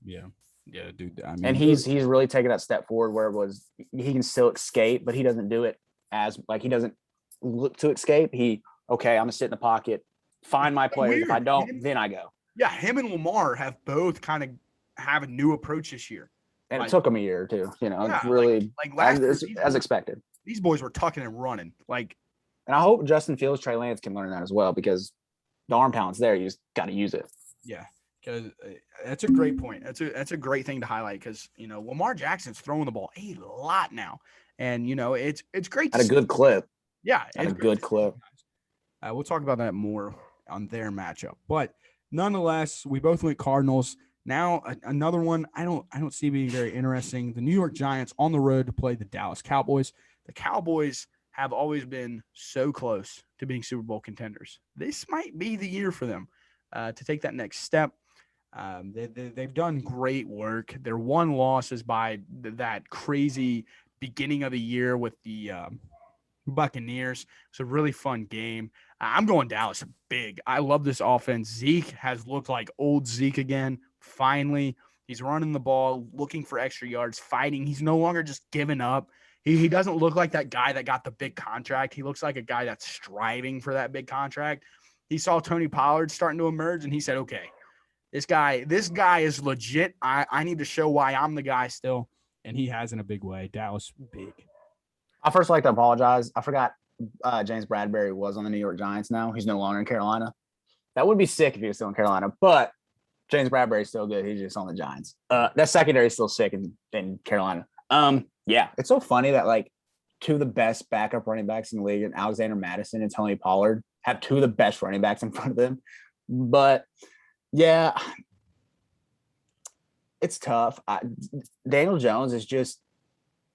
Yeah, dude. I mean, and he's really taken that step forward where it was he can still escape, but he doesn't do it as like he doesn't look to escape. I'm gonna sit in the pocket, find my players. If I don't, then I go. Yeah, him and Lamar have both kind of have a new approach this year. And it took him a year or two, really as expected. These boys were tucking and running. And I hope Justin Fields, Trey Lance can learn that as well because the arm talent's there. You just got to use it. Yeah, because that's a great point. That's a great thing to highlight because, Lamar Jackson's throwing the ball a lot now. And, it's great. At a good clip. Yeah. At a good clip. We'll talk about that more on their matchup. But nonetheless, we both went Cardinals. Now another one I don't see being very interesting. The New York Giants on the road to play the Dallas Cowboys. The Cowboys have always been so close to being Super Bowl contenders. This might be the year for them to take that next step. They've done great work. Their one loss is by that crazy beginning of the year with the Buccaneers. It's a really fun game. I'm going Dallas big. I love this offense. Zeke has looked like old Zeke again. Finally, he's running the ball, looking for extra yards, fighting. He's no longer just giving up. He doesn't look like that guy that got the big contract. He looks like a guy that's striving for that big contract. He saw Tony Pollard starting to emerge, and he said, okay, this guy is legit. I need to show why I'm the guy still, and he has in a big way. Dallas, big. I first like to apologize. I forgot James Bradbury was on the New York Giants now. He's no longer in Carolina. That would be sick if he was still in Carolina, but James Bradbury's still good. He's just on the Giants. That secondary is still sick in Carolina. Yeah, it's so funny that two of the best backup running backs in the league, and Alexander Madison and Tony Pollard, have two of the best running backs in front of them. But yeah, it's tough. Daniel Jones is just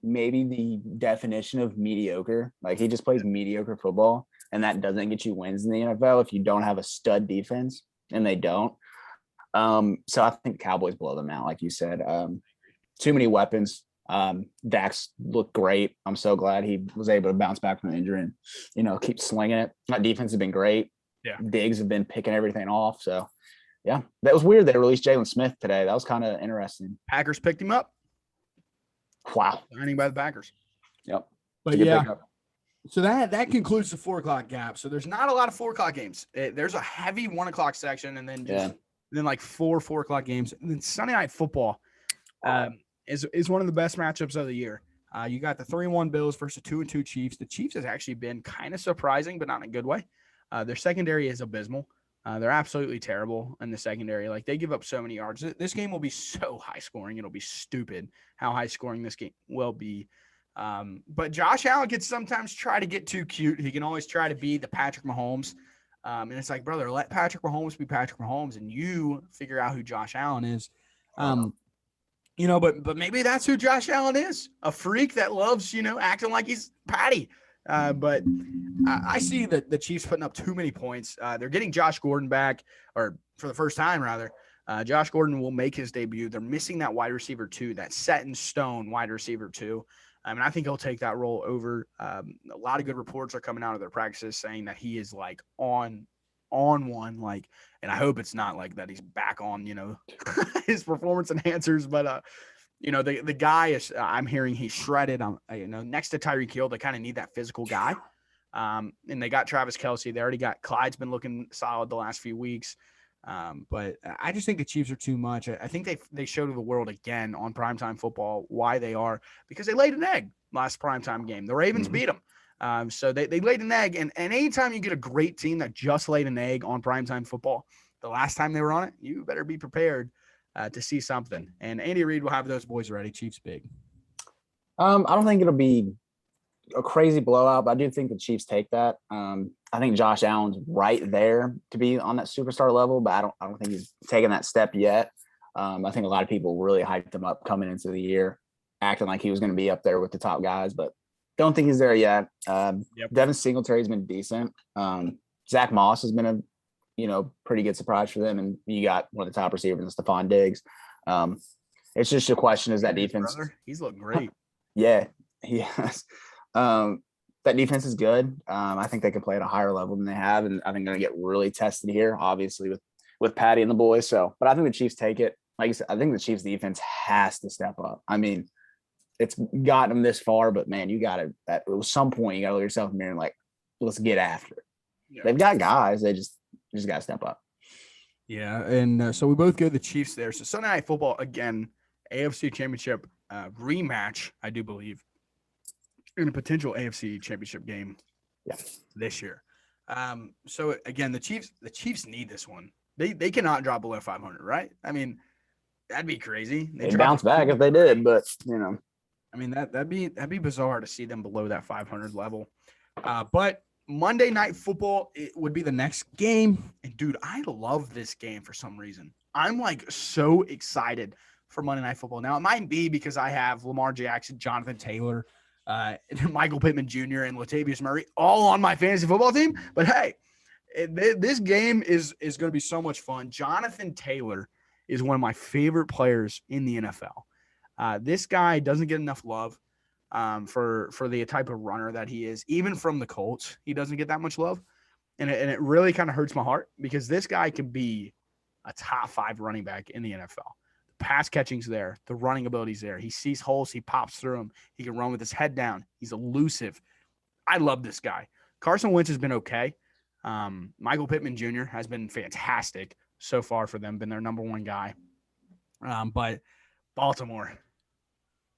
maybe the definition of mediocre. He just plays mediocre football, and that doesn't get you wins in the NFL if you don't have a stud defense, and they don't. So I think the Cowboys blow them out, like you said. Too many weapons. Dax looked great. I'm so glad he was able to bounce back from the injury and, keep slinging it. That defense has been great. Yeah. Diggs have been picking everything off. So Yeah, that was weird. They released Jalen Smith today. That was kind of interesting. Packers picked him up. Wow. Signing by the Packers. Yep. But yeah, so that concludes the 4 o'clock gap. So there's not a lot of 4 o'clock games. There's a heavy 1 o'clock section, and then then like 4 o'clock games. And then Sunday Night Football is one of the best matchups of the year. You got the 3-1 Bills versus the 2-2 Chiefs. The Chiefs has actually been kind of surprising, but not in a good way. Their secondary is abysmal. They're absolutely terrible in the secondary. Like, they give up so many yards. This game will be so high scoring. It'll be stupid how high scoring this game will be. But Josh Allen can sometimes try to get too cute. He can always try to be the Patrick Mahomes. And it's like, brother, let Patrick Mahomes be Patrick Mahomes, and you figure out who Josh Allen is. But maybe that's who Josh Allen is, a freak that loves, acting like he's Patty. But I see that the Chiefs putting up too many points. They're getting Josh Gordon back, or for the first time, rather. Josh Gordon will make his debut. They're missing that wide receiver 2, that set in stone wide receiver 2. And I think he'll take that role over. A lot of good reports are coming out of their practices saying that he is like on one, like, and I hope it's not like that he's back on, his performance enhancers, but the guy is, I'm hearing he's shredded. Next to Tyreek Hill, they kind of need that physical guy. And they got Travis Kelce. They already got Clyde's been looking solid the last few weeks. But I just think the Chiefs are too much. I think they showed the world again on primetime football why they are, because they laid an egg last primetime game. The Ravens beat them. So they laid an egg. And anytime you get a great team that just laid an egg on primetime football, the last time they were on it, you better be prepared to see something. And Andy Reid will have those boys ready. Chiefs big. I don't think it'll be a crazy blowout, but I do think the Chiefs take that. I think Josh Allen's right there to be on that superstar level, but I don't think he's taken that step yet. I think a lot of people really hyped him up coming into the year, acting like he was going to be up there with the top guys, but don't think he's there yet. Devin Singletary's been decent. Zach Moss has been a pretty good surprise for them, and you got one of the top receivers, Stephon Diggs. It's just a question: is that defense? Brother, he's looking great. Yeah, he has. That defense is good. I think they can play at a higher level than they have, and I think they're going to get really tested here, obviously with Patty and the boys. So, but I think the Chiefs take it. Like I said, I think the Chiefs defense has to step up. I mean, it's gotten them this far, but man, you got to at some point you got to look yourself in the mirror and like, let's get after it. Yeah. They've got guys. They just got to step up. Yeah, and so we both go the Chiefs there. So Sunday Night Football again, AFC Championship rematch, I do believe, in a potential AFC Championship game this year. So again, the Chiefs need this one. They cannot drop below 500, right? I mean, that'd be crazy. They'd bounce back if they did, but I mean that'd be bizarre to see them below that 500 level. But Monday Night Football, it would be the next game. And dude, I love this game for some reason. I'm like so excited for Monday Night Football. Now, it might be because I have Lamar Jackson, Jonathan Taylor, Michael Pittman Jr., and Latavius Murray all on my fantasy football team. But hey, this game is going to be so much fun. Jonathan Taylor is one of my favorite players in the NFL. This guy doesn't get enough love. For the type of runner that he is, even from the Colts, he doesn't get that much love. And it really kind of hurts my heart because this guy can be a top 5 running back in the NFL. The pass catching's there. The running ability's there. He sees holes. He pops through them. He can run with his head down. He's elusive. I love this guy. Carson Wentz has been okay. Michael Pittman Jr. has been fantastic so far for them, been their number 1 guy. But Baltimore,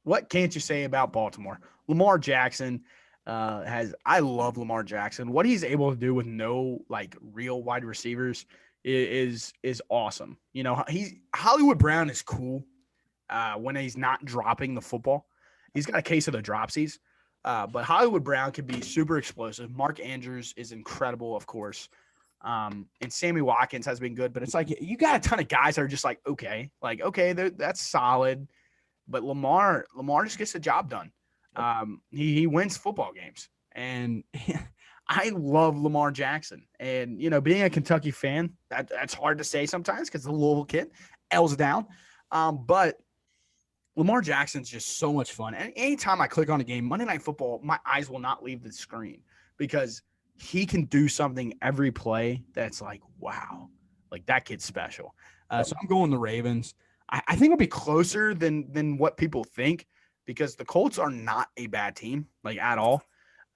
what can't you say about Baltimore? Lamar Jackson I love Lamar Jackson. What he's able to do with no like real wide receivers is awesome. Hollywood Brown is cool when he's not dropping the football. He's got a case of the dropsies. But Hollywood Brown can be super explosive. Mark Andrews is incredible, of course. And Sammy Watkins has been good, but it's like you got a ton of guys that are just like, okay, that's solid. But Lamar just gets the job done. He wins football games. And I love Lamar Jackson. And, being a Kentucky fan, that's hard to say sometimes because the Louisville kid, L's down. But Lamar Jackson's just so much fun. And anytime I click on a game, Monday Night Football, my eyes will not leave the screen because he can do something every play that's like, wow. Like that kid's special. So I'm going the Ravens. I think it'll be closer than what people think because the Colts are not a bad team, like at all.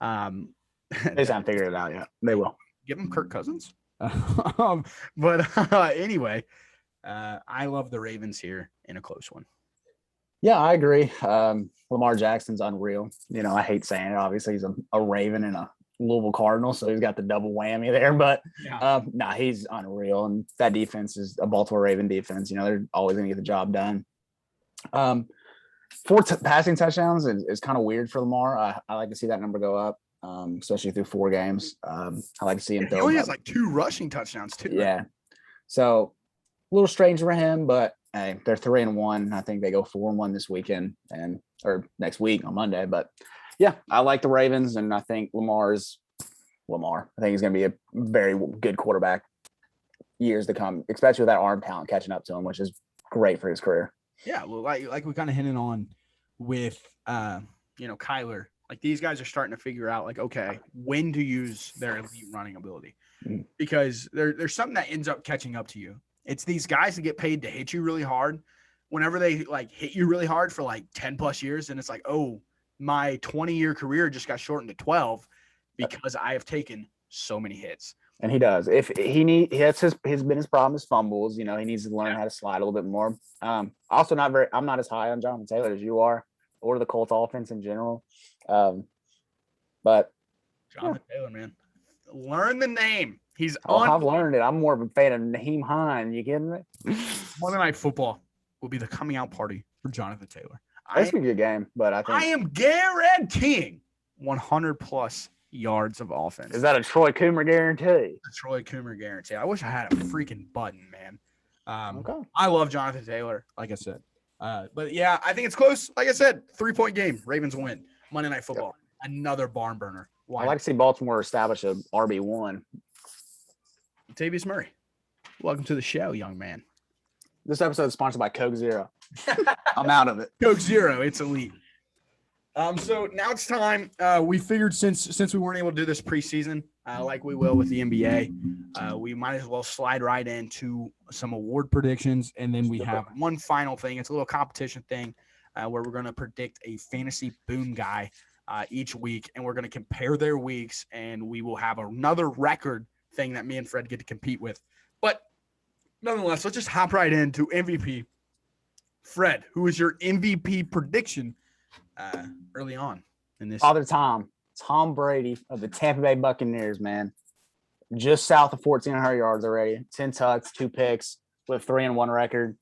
They just haven't figured it out yet. They will. Give them Kirk Cousins. Anyway, I love the Ravens here in a close one. Yeah, I agree. Lamar Jackson's unreal. I hate saying it. Obviously, he's a Raven and a Louisville Cardinal, so he's got the double whammy there. But he's unreal, and that defense is a Baltimore Raven defense. They're always going to get the job done. 4 passing touchdowns is kind of weird for Lamar. I like to see that number go up, especially through 4 games. I like to see him. He only has like 2 rushing touchdowns too. Yeah, right? So a little strange for him, but hey, they're 3-1. I think they go 4-1 this weekend or next week on Monday. But yeah, I like the Ravens, and I think Lamar. I think he's going to be a very good quarterback years to come, especially with that arm talent catching up to him, which is great for his career. Yeah, well, like we kind of hinted on with Kyler. Like these guys are starting to figure out like, okay, when to use their elite running ability, because there's something that ends up catching up to you. It's these guys that get paid to hit you really hard. Whenever they like hit you really hard for like 10 plus years, and it's like, oh, my 20-year career just got shortened to 12 because I have taken so many hits. And he does. If that's his problem is fumbles. He needs to learn how to slide a little bit more. Also I'm not as high on Jonathan Taylor as you are, or the Colts offense in general. But Jonathan Taylor, man, learn the name. I've learned it. I'm more of a fan of Naheem Hine. You kidding me? Monday Night Football will be the coming out party for Jonathan Taylor. That's a good game, but I am guaranteeing 100 plus yards of offense. Is that a Troy Coomer guarantee? A Troy Coomer guarantee. I wish I had a freaking button, man. Okay. I love Jonathan Taylor, like I said. But yeah, I think it's close. Like I said, 3-point game. Ravens win. Monday Night Football. Yep. Another barn burner. Why? I like to see Baltimore establish a RB1. Latavius Murray, welcome to the show, young man. This episode is sponsored by Coke Zero. I'm out of it. Coke Zero, it's elite. So now it's time. We figured since we weren't able to do this preseason, like we will with the NBA, we might as well slide right into some award predictions, and then we have one final thing. It's a little competition thing where we're going to predict a fantasy boom guy each week, and we're going to compare their weeks, and we will have another record thing that me and Fred get to compete with. But nonetheless, let's just hop right into MVP. Fred, who is your MVP prediction early on in this? Father Tom Brady of the Tampa Bay Buccaneers, man. Just south of 1,400 yards already, 10 touchdowns, 2 picks, with 3-1 record.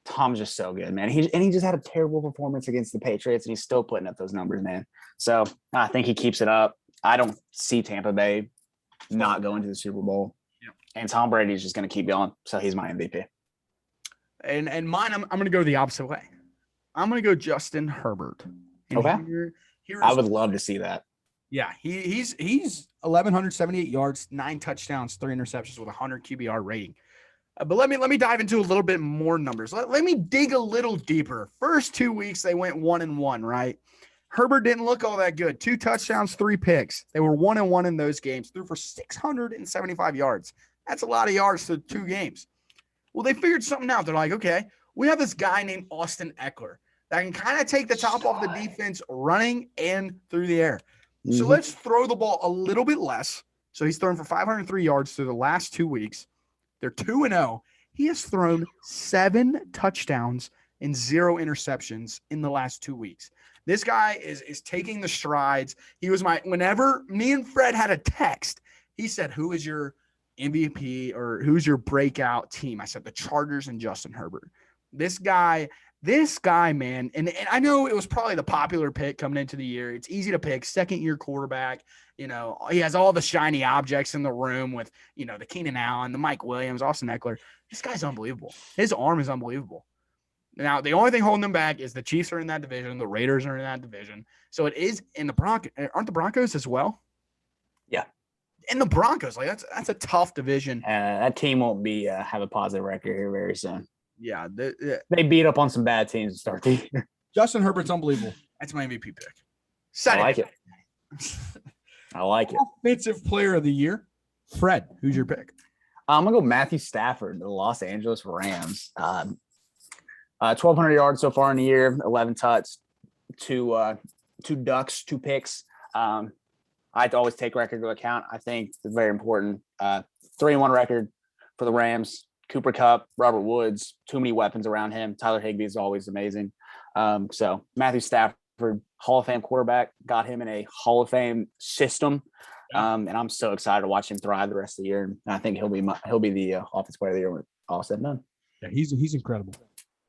Tom's just so good, man. He just had a terrible performance against the Patriots, and he's still putting up those numbers, man. So I think he keeps it up. I don't see Tampa Bay not going to the Super Bowl. Yeah. And Tom Brady is just going to keep going. So he's my MVP. And mine, I'm going to go the opposite way. I'm going to go Justin Herbert. And okay. I would love to see that. Yeah, he's 1,178 yards, 9 touchdowns, 3 interceptions with 100 QBR rating. But let me dive into a little bit more numbers. Let me dig a little deeper. First 2 weeks, they went 1-1, right? Herbert didn't look all that good. 2 touchdowns, 3 picks. They were 1-1 in those games, threw for 675 yards. That's a lot of yards to 2 games. Well, they figured something out. They're like, okay, we have this guy named Austin Eckler that can kind of take the top off the defense running and through the air. So let's throw the ball a little bit less. So he's thrown for 503 yards through the last 2 weeks. They're 2-0. He has thrown 7 touchdowns and 0 interceptions in the last 2 weeks. This guy is taking the strides. He was whenever me and Fred had a text, he said, who is your MVP or who's your breakout team? I said the Chargers and Justin Herbert. This guy, man, and I know it was probably the popular pick coming into the year. It's easy to pick, second-year quarterback. He has all the shiny objects in the room with, the Keenan Allen, the Mike Williams, Austin Eckler. This guy's unbelievable. His arm is unbelievable. Now, the only thing holding them back is the Chiefs are in that division. The Raiders are in that division. So it is in the Broncos. Aren't the Broncos as well? Yeah. And the Broncos, that's a tough division. That team won't be have a positive record here very soon. Yeah. They beat up on some bad teams to start the year. Justin Herbert's unbelievable. That's my MVP pick. I like it. I like it. Offensive player of the year. Fred, who's your pick? I'm gonna go Matthew Stafford, the Los Angeles Rams. 1,200 yards so far in the year, 11 touchdowns, two ducks, 2 picks. I always take record into account. I think it's very important. 3-1 record for the Rams. Cooper Kupp, Robert Woods, too many weapons around him. Tyler Higbee is always amazing. So Matthew Stafford, Hall of Fame quarterback, got him in a Hall of Fame system. And I'm so excited to watch him thrive the rest of the year. And I think he'll be the offensive player of the year when all said and done. Yeah, he's incredible.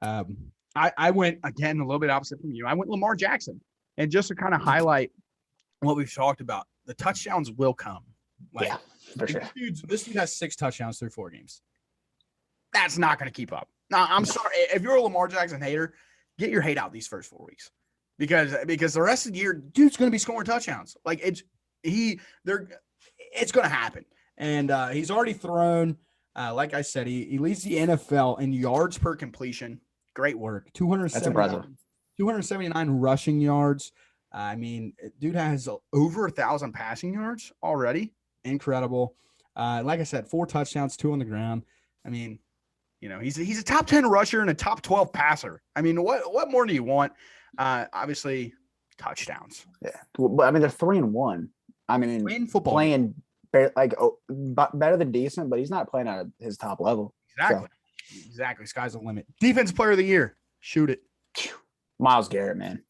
I went, again, a little bit opposite from you. I went Lamar Jackson. And just to kind of highlight what we've talked about, the touchdowns will come. Yeah, for sure. This dude has 6 touchdowns through 4 games. That's not going to keep up. Now, I'm sorry. If you're a Lamar Jackson hater, get your hate out these first 4 weeks. Because the rest of the year, dude's going to be scoring touchdowns. Like, it's going to happen. And he's already thrown, like I said, he leads the NFL in yards per completion. Great work. That's impressive. 279 rushing yards. I mean, dude has over 1,000 passing yards already. Incredible. Like I said, 4 touchdowns, 2 on the ground. I mean, he's a top 10 rusher and a top 12 passer. I mean, what more do you want? Obviously, touchdowns. Yeah, but I mean, they're 3-1. I mean, playing football, playing better than decent, but he's not playing at his top level. Exactly. Sky's the limit. Defense player of the year. Shoot it. Myles Garrett, man.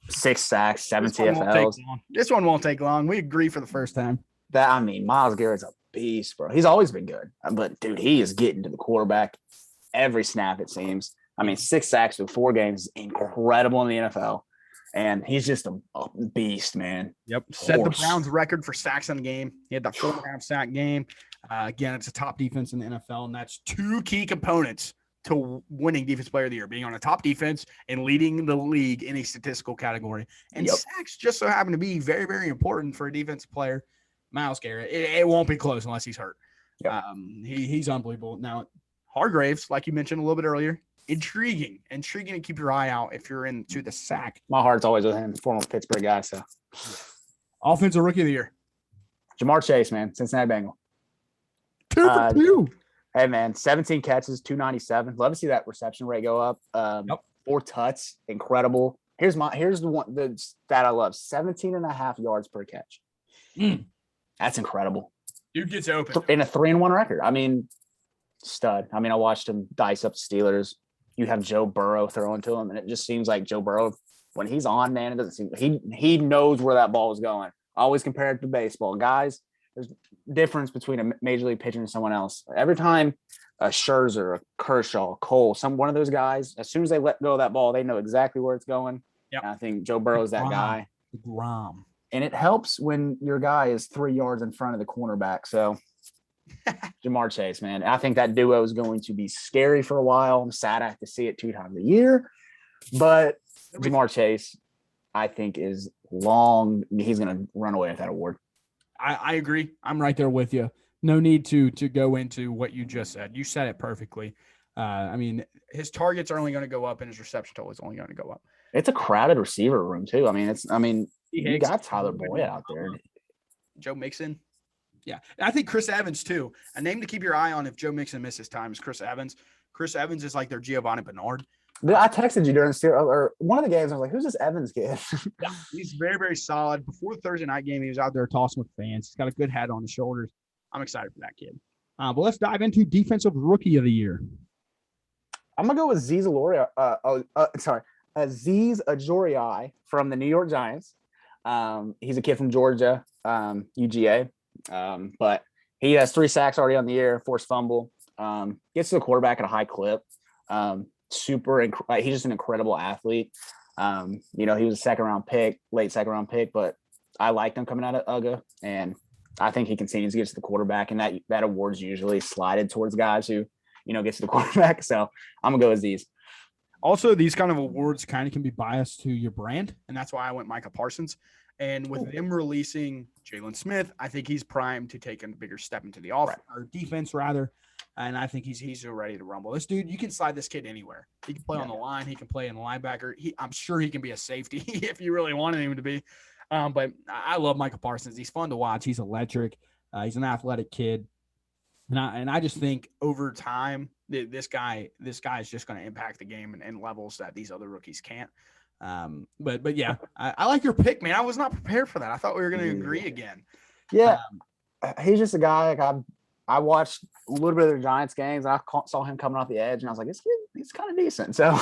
6 sacks, 7 TFLs. This one won't take long. We agree for the first time. Myles Garrett's a beast, bro. He's always been good. But, dude, he is getting to the quarterback every snap, it seems. I mean, 6 sacks in 4 games is incredible in the NFL. And he's just a beast, man. Yep. Set the Browns record for sacks in the game. He had that 4.5 sack game. Again, it's a top defense in the NFL, and that's 2 key components to winning defense player of the year, being on a top defense and leading the league in a statistical category. And sacks just so happen to be very, very important for a defensive player. Myles Garrett, it won't be close unless he's hurt. Yep. He's unbelievable. Now, Hargraves, like you mentioned a little bit earlier, intriguing to keep your eye out if you're into the sack. My heart's always with him, former Pittsburgh guy. So, offensive rookie of the year, Jamar Chase, man, Cincinnati Bengal. 2 for 2. Hey, man, 17 catches, 297. Love to see that reception rate go up. 4 touchdowns, incredible. Here's the stat I love: 17.5 yards per catch. That's incredible. Dude gets open in a 3-1 record. I mean, stud. I mean, I watched him dice up the Steelers. You have Joe Burrow throwing to him, and it just seems like Joe Burrow, when he's on, man, it doesn't seem he knows where that ball is going. I always compare it to baseball, guys. There's difference between a major league pitcher and someone else. Every time a Scherzer, a Kershaw, Cole, one of those guys, as soon as they let go of that ball, they know exactly where it's going. Yep. And I think Joe Burrow is that guy. Grom. And it helps when your guy is 3 yards in front of the cornerback. So Jamar Chase, man, I think that duo is going to be scary for a while. I'm sad I have to see it 2 times a year, but Jamar Chase, I think, is long. He's going to run away with that award. I agree. I'm right there with you. No need to go into what you just said. You said it perfectly. I mean, his targets are only going to go up, and his reception total is only going to go up. It's a crowded receiver room too. You got Tyler Boyd out there. Joe Mixon. Yeah. I think Chris Evans too. A name to keep your eye on if Joe Mixon misses time is Chris Evans. Chris Evans is like their Giovanni Bernard. I texted you during one of the games. I was like, "Who's this Evans kid?" Yeah, he's very, very solid. Before the Thursday night game, he was out there tossing with fans. He's got a good head on his shoulders. I'm excited for that kid. But let's dive into defensive rookie of the year. I'm gonna go with Aziz Ajoriai from the New York Giants. He's a kid from Georgia, UGA, but he has 3 sacks already on the year, forced fumble. Gets to the quarterback at a high clip. He's just an incredible athlete. He was a late second round pick, but I liked him coming out of UGA, and I think he continues to get to the quarterback, and that award's usually slided towards guys who, gets to the quarterback. So I'm gonna go with these. Also, these kind of awards kind of can be biased to your brand, and that's why I went Micah Parsons. And with them releasing Jalen Smith, I think he's primed to take a bigger step into the offense or defense, rather. And I think he's ready to rumble. This dude, you can slide this kid anywhere. He can play on the line. He can play in the linebacker. I'm sure he can be a safety if you really wanted him to be. But I love Micah Parsons. He's fun to watch. He's electric. He's an athletic kid. And I just think over time, this guy is just going to impact the game in levels that these other rookies can't. But yeah, I like your pick, man. I was not prepared for that. I thought we were going to agree again. Yeah, he's just a guy. Like I watched a little bit of the Giants games, and I saw him coming off the edge, and I was like, this kid, he's kind of decent. So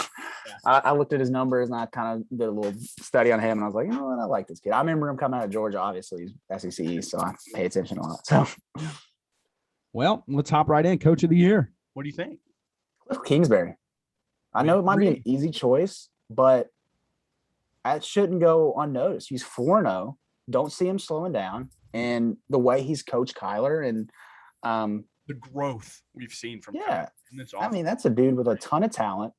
I looked at his numbers, and I kind of did a little study on him, and I was like, you know what, I like this kid. I remember him coming out of Georgia. Obviously, he's SEC East, so I pay attention a lot. So, well, let's hop right in. Coach of the year. What do you think? Cliff Kingsbury. I know it might be an easy choice, but that shouldn't go unnoticed. He's 4-0. Don't see him slowing down. And the way he's coached Kyler and the growth we've seen from Kyler. Awesome. I mean, that's a dude with a ton of talent.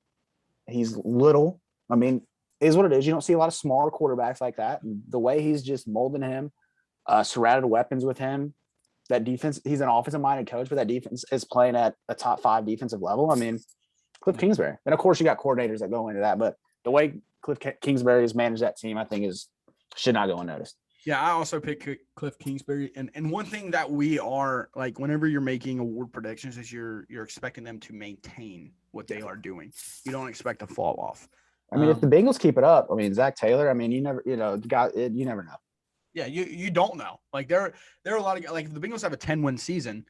He's little. I mean, is what it is. You don't see a lot of smaller quarterbacks like that. And the way he's just molding him, surrounded weapons with him, that defense, he's an offensive-minded coach, but that defense is playing at a top 5 defensive level. I mean, Cliff Kingsbury. And, of course, you got coordinators that go into that. But the way Cliff Kingsbury has managed that team, I think, should not go unnoticed. Yeah, I also picked Cliff Kingsbury. And one thing that we are, like, whenever you're making award predictions is you're expecting them to maintain what they are doing. You don't expect to fall off. I mean, if the Bengals keep it up, I mean, Zach Taylor, I mean, you never know. Yeah, you don't know. Like, there are a lot of, like, if the Bengals have a 10-win season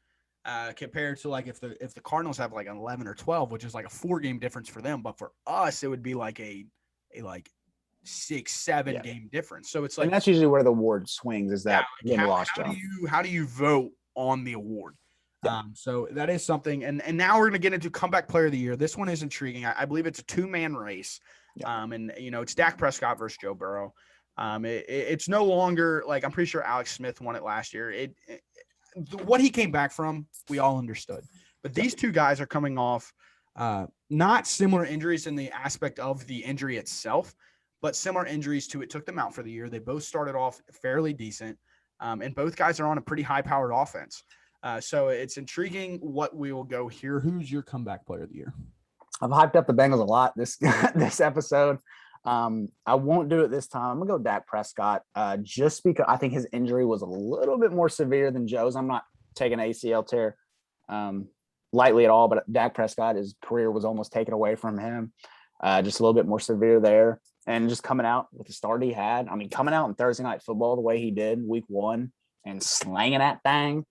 compared to, like, if the Cardinals have, like, an 11 or 12, which is, like, a 4-game difference for them. But for us, it would be, like, a 6-7 game difference. So it's like, and that's usually where the award swings, is that how do you vote on the award? So that is something. And now we're going to get into comeback player of the year. This one is intriguing. I believe it's a 2-man race. And it's Dak Prescott versus Joe Burrow. It's no longer, like, I'm pretty sure Alex Smith won it last year. What he came back from, we all understood, but these two guys are coming off not similar injuries in the aspect of the injury itself, but similar injuries to it took them out for the year. They both started off fairly decent, and both guys are on a pretty high-powered offense. So it's intriguing what we will go here. Who's your comeback player of the year? I've hyped up the Bengals a lot this episode. I won't do it this time. I'm gonna go Dak Prescott, just because I think his injury was a little bit more severe than Joe's. I'm not taking an ACL tear lightly at all, but Dak Prescott, his career was almost taken away from him. Just a little bit more severe there. And just coming out with the start he had. I mean, coming out in Thursday Night Football the way he did week 1 and slanging that thing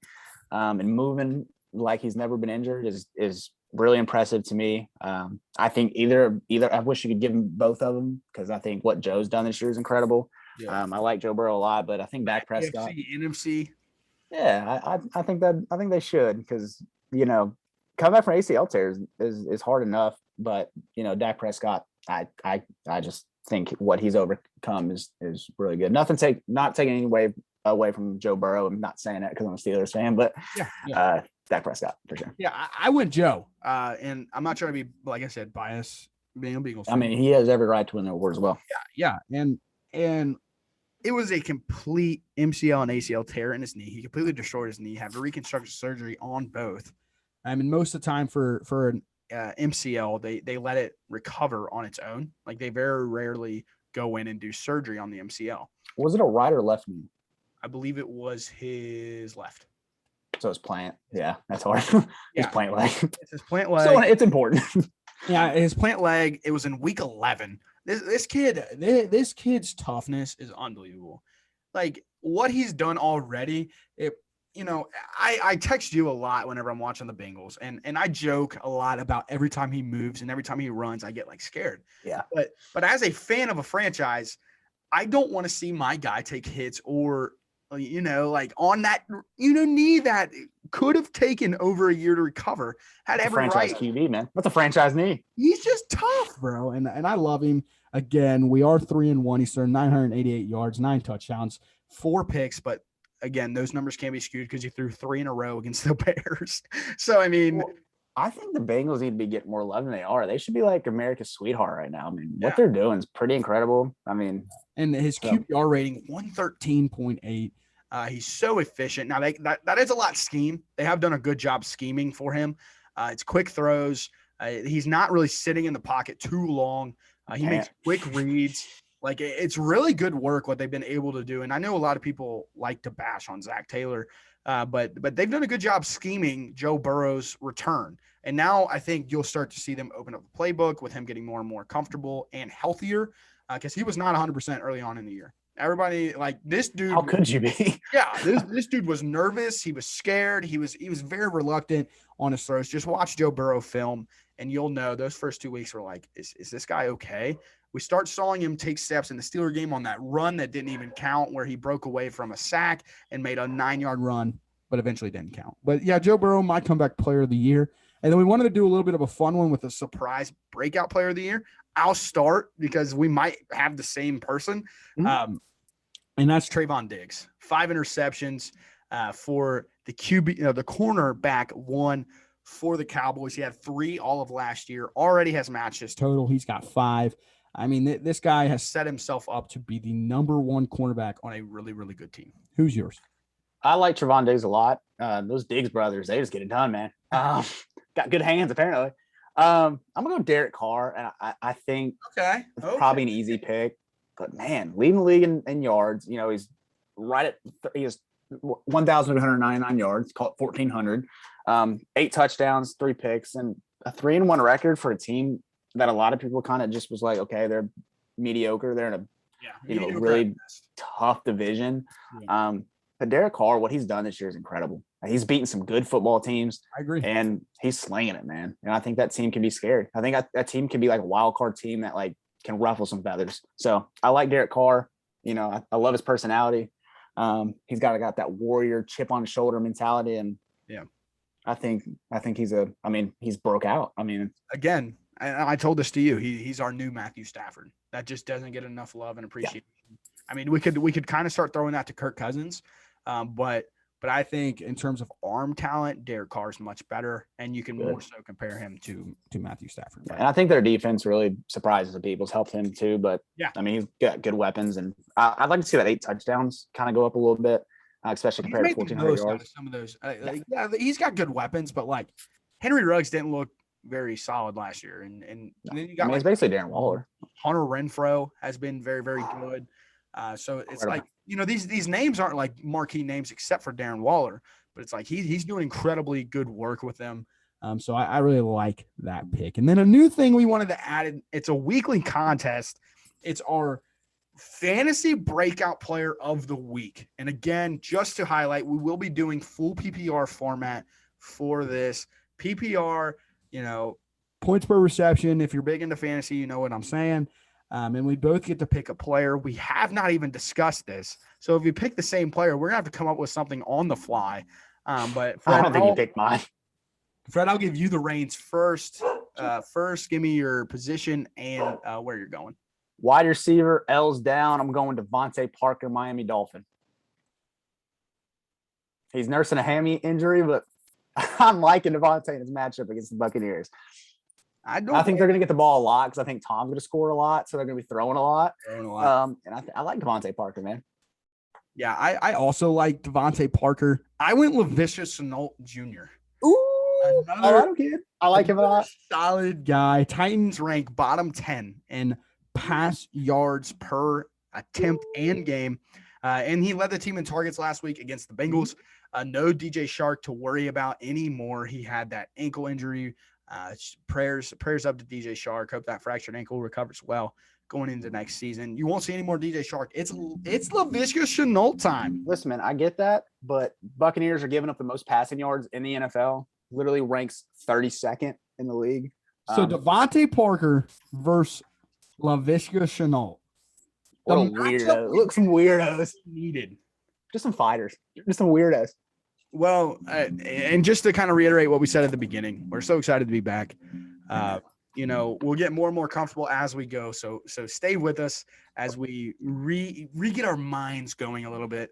and moving like he's never been injured is really impressive to me. I think either I wish you could give him both of them, because I think what Joe's done this year is incredible. I like Joe Burrow a lot, but I think Dak Prescott. NFC. Yeah, I think they should, because coming back from ACL tears is hard enough, but Dak Prescott, I just think what he's overcome is really good. Not taking any away from Joe Burrow. I'm not saying that because I'm a Steelers fan, but Dak Prescott for sure. Yeah, I went Joe, and I'm not trying to be, like I said, biased being a Bengals fan. I mean, he has every right to win the award as well. Yeah, and it was a complete MCL and ACL tear in his knee. He completely destroyed his knee. Had reconstructive surgery on both. I mean, most of the time for an MCL, they let it recover on its own. Like, they very rarely go in and do surgery on the MCL. Was it a right or left knee? I believe it was his left. So it's plant. Yeah, that's hard. His plant leg. It's his plant leg. So it's important. Yeah, his plant leg. It was in week 11. This kid's toughness is unbelievable. Like, what he's done already. I text you a lot whenever I'm watching the Bengals, and I joke a lot about every time he moves and every time he runs, I get like scared. Yeah. But as a fan of a franchise, I don't want to see my guy take hits or like on that knee that could have taken over a year to recover. Had every franchise right. QB, man. What's a franchise knee? He's just tough, bro, and I love him. Again, we are 3-1. He's thrown 988 yards, 9 touchdowns, 4 picks, but again, those numbers can be skewed because he threw 3 in a row against the Bears. So, I mean, I think the Bengals need to be getting more love than they are. They should be like America's sweetheart right now. I mean, what they're doing is pretty incredible. I mean, and his QBR rating 113.8. He's so efficient. Now that is a lot scheme. They have done a good job scheming for him. It's quick throws. He's not really sitting in the pocket too long. He makes quick reads. Like, it's really good work what they've been able to do. And I know a lot of people like to bash on Zach Taylor, But they've done a good job scheming Joe Burrow's return. And now I think you'll start to see them open up the playbook with him getting more and more comfortable and healthier, because he was not 100% early on in the year. Everybody, like, this dude. How could you be? Yeah, this dude was nervous. He was scared. He was very reluctant on his throws. Just watch Joe Burrow film, and you'll know those first 2 weeks were like, is this guy okay? We start sawing him take steps in the Steeler game on that run that didn't even count, where he broke away from a sack and made a 9-yard run, but eventually didn't count. But yeah, Joe Burrow, my comeback player of the year. And then we wanted to do a little bit of a fun one with a surprise breakout player of the year. I'll start because we might have the same person. Mm-hmm. And that's Trayvon Diggs. 5 interceptions for the QB, the cornerback one for the Cowboys. He had 3 all of last year. Already has matched his total. He's got 5. I mean, this guy has set himself up to be the number 1 cornerback on a really, really good team. Who's yours? I like Trayvon Diggs a lot. Those Diggs brothers, they just get it done, man. Got good hands, apparently. I'm going to go Derek Carr, and I think it's probably an easy pick. But, man, leading the league in yards, he's right at – he has 1,199 yards, call it 1,400, 8 touchdowns, 3 picks, and a 3-1 record for a team that a lot of people kind of just was like, okay, they're mediocre. They're in a really tough division. Yeah. But Derek Carr, what he's done this year is incredible. He's beaten some good football teams. I agree. And he's slinging it, man. And I think that team can be scary. I think that team can be like a wild card team that like can ruffle some feathers. So I like Derek Carr. I love his personality. He's got that warrior chip on his shoulder mentality. And yeah, I think he's broke out. I mean, again, I told this to you. He's our new Matthew Stafford. That just doesn't get enough love and appreciation. Yeah. I mean, we could kind of start throwing that to Kirk Cousins, but I think in terms of arm talent, Derek Carr is much better, and you can more so compare him to Matthew Stafford. And I think their defense really surprises the people. It's helped him too, but yeah, I mean, he's got good weapons, and I'd like to see that 8 touchdowns kind of go up a little bit, especially compared to 1,400 yards. Some of those, he's got good weapons, but like Henry Ruggs didn't look very solid last year, and then you got it's basically Darren Waller. Hunter Renfrow has been very, very good. So it's like, these names aren't like marquee names except for Darren Waller, but it's like he's doing incredibly good work with them. So I really like that pick. And then a new thing we wanted to add, it's a weekly contest. It's our fantasy breakout player of the week. And again, just to highlight, we will be doing full PPR format for this. PPR, points per reception. If you're big into fantasy, you know what I'm saying. And we both get to pick a player. We have not even discussed this. So if you pick the same player, we're going to have to come up with something on the fly. But Fred, I don't think you picked mine. Fred, I'll give you the reins first. First, give me your position and where you're going. Wide receiver, L's down. I'm going to Devontae Parker, Miami Dolphin. He's nursing a hammy injury, but I'm liking Devontae in his matchup against the Buccaneers. I think they're going to get the ball a lot because I think Tom's going to score a lot, so they're going to be throwing a lot. And I like Devontae Parker, man. Yeah, I also like Devontae Parker. I went Laviska Shenault Jr. Ooh, another kid. I like him a lot. Solid guy. Titans rank bottom 10 in pass yards per attempt and game. And he led the team in targets last week against the Bengals. No DJ Shark to worry about anymore. He had that ankle injury. Prayers up to DJ Shark. Hope that fractured ankle recovers well going into next season. You won't see any more DJ Shark. It's Laviska Shenault time. Listen, man, I get that, but Buccaneers are giving up the most passing yards in the NFL. Literally ranks 32nd in the league. So Devontae Parker versus Laviska Shenault. What a weirdo. Look, some weirdos. Needed. Just some fighters. Just some weirdos. Well, and just to kind of reiterate what we said at the beginning, we're so excited to be back. We'll get more and more comfortable as we go. So stay with us as we get our minds going a little bit.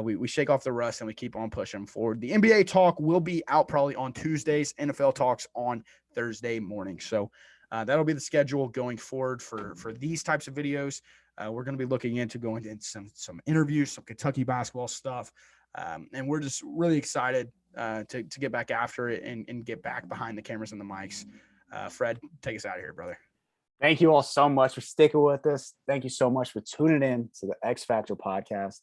We shake off the rust and we keep on pushing forward. The NBA talk will be out probably on Tuesdays. NFL talks on Thursday morning. So that'll be the schedule going forward for these types of videos. We're going to be looking into going into some interviews, some Kentucky basketball stuff. And we're just really excited to get back after it and get back behind the cameras and the mics. Fred, take us out of here, brother. Thank you all so much for sticking with us. Thank you so much for tuning in to the X Factor podcast.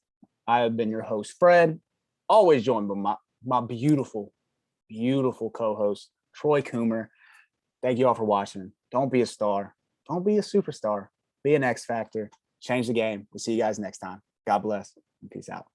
I have been your host, Fred. always joined by my beautiful, beautiful co-host, Troy Coomer. Thank you all for watching. Don't be a star. Don't be a superstar. Be an X factor. Change the game. We'll see you guys next time. God bless and peace out.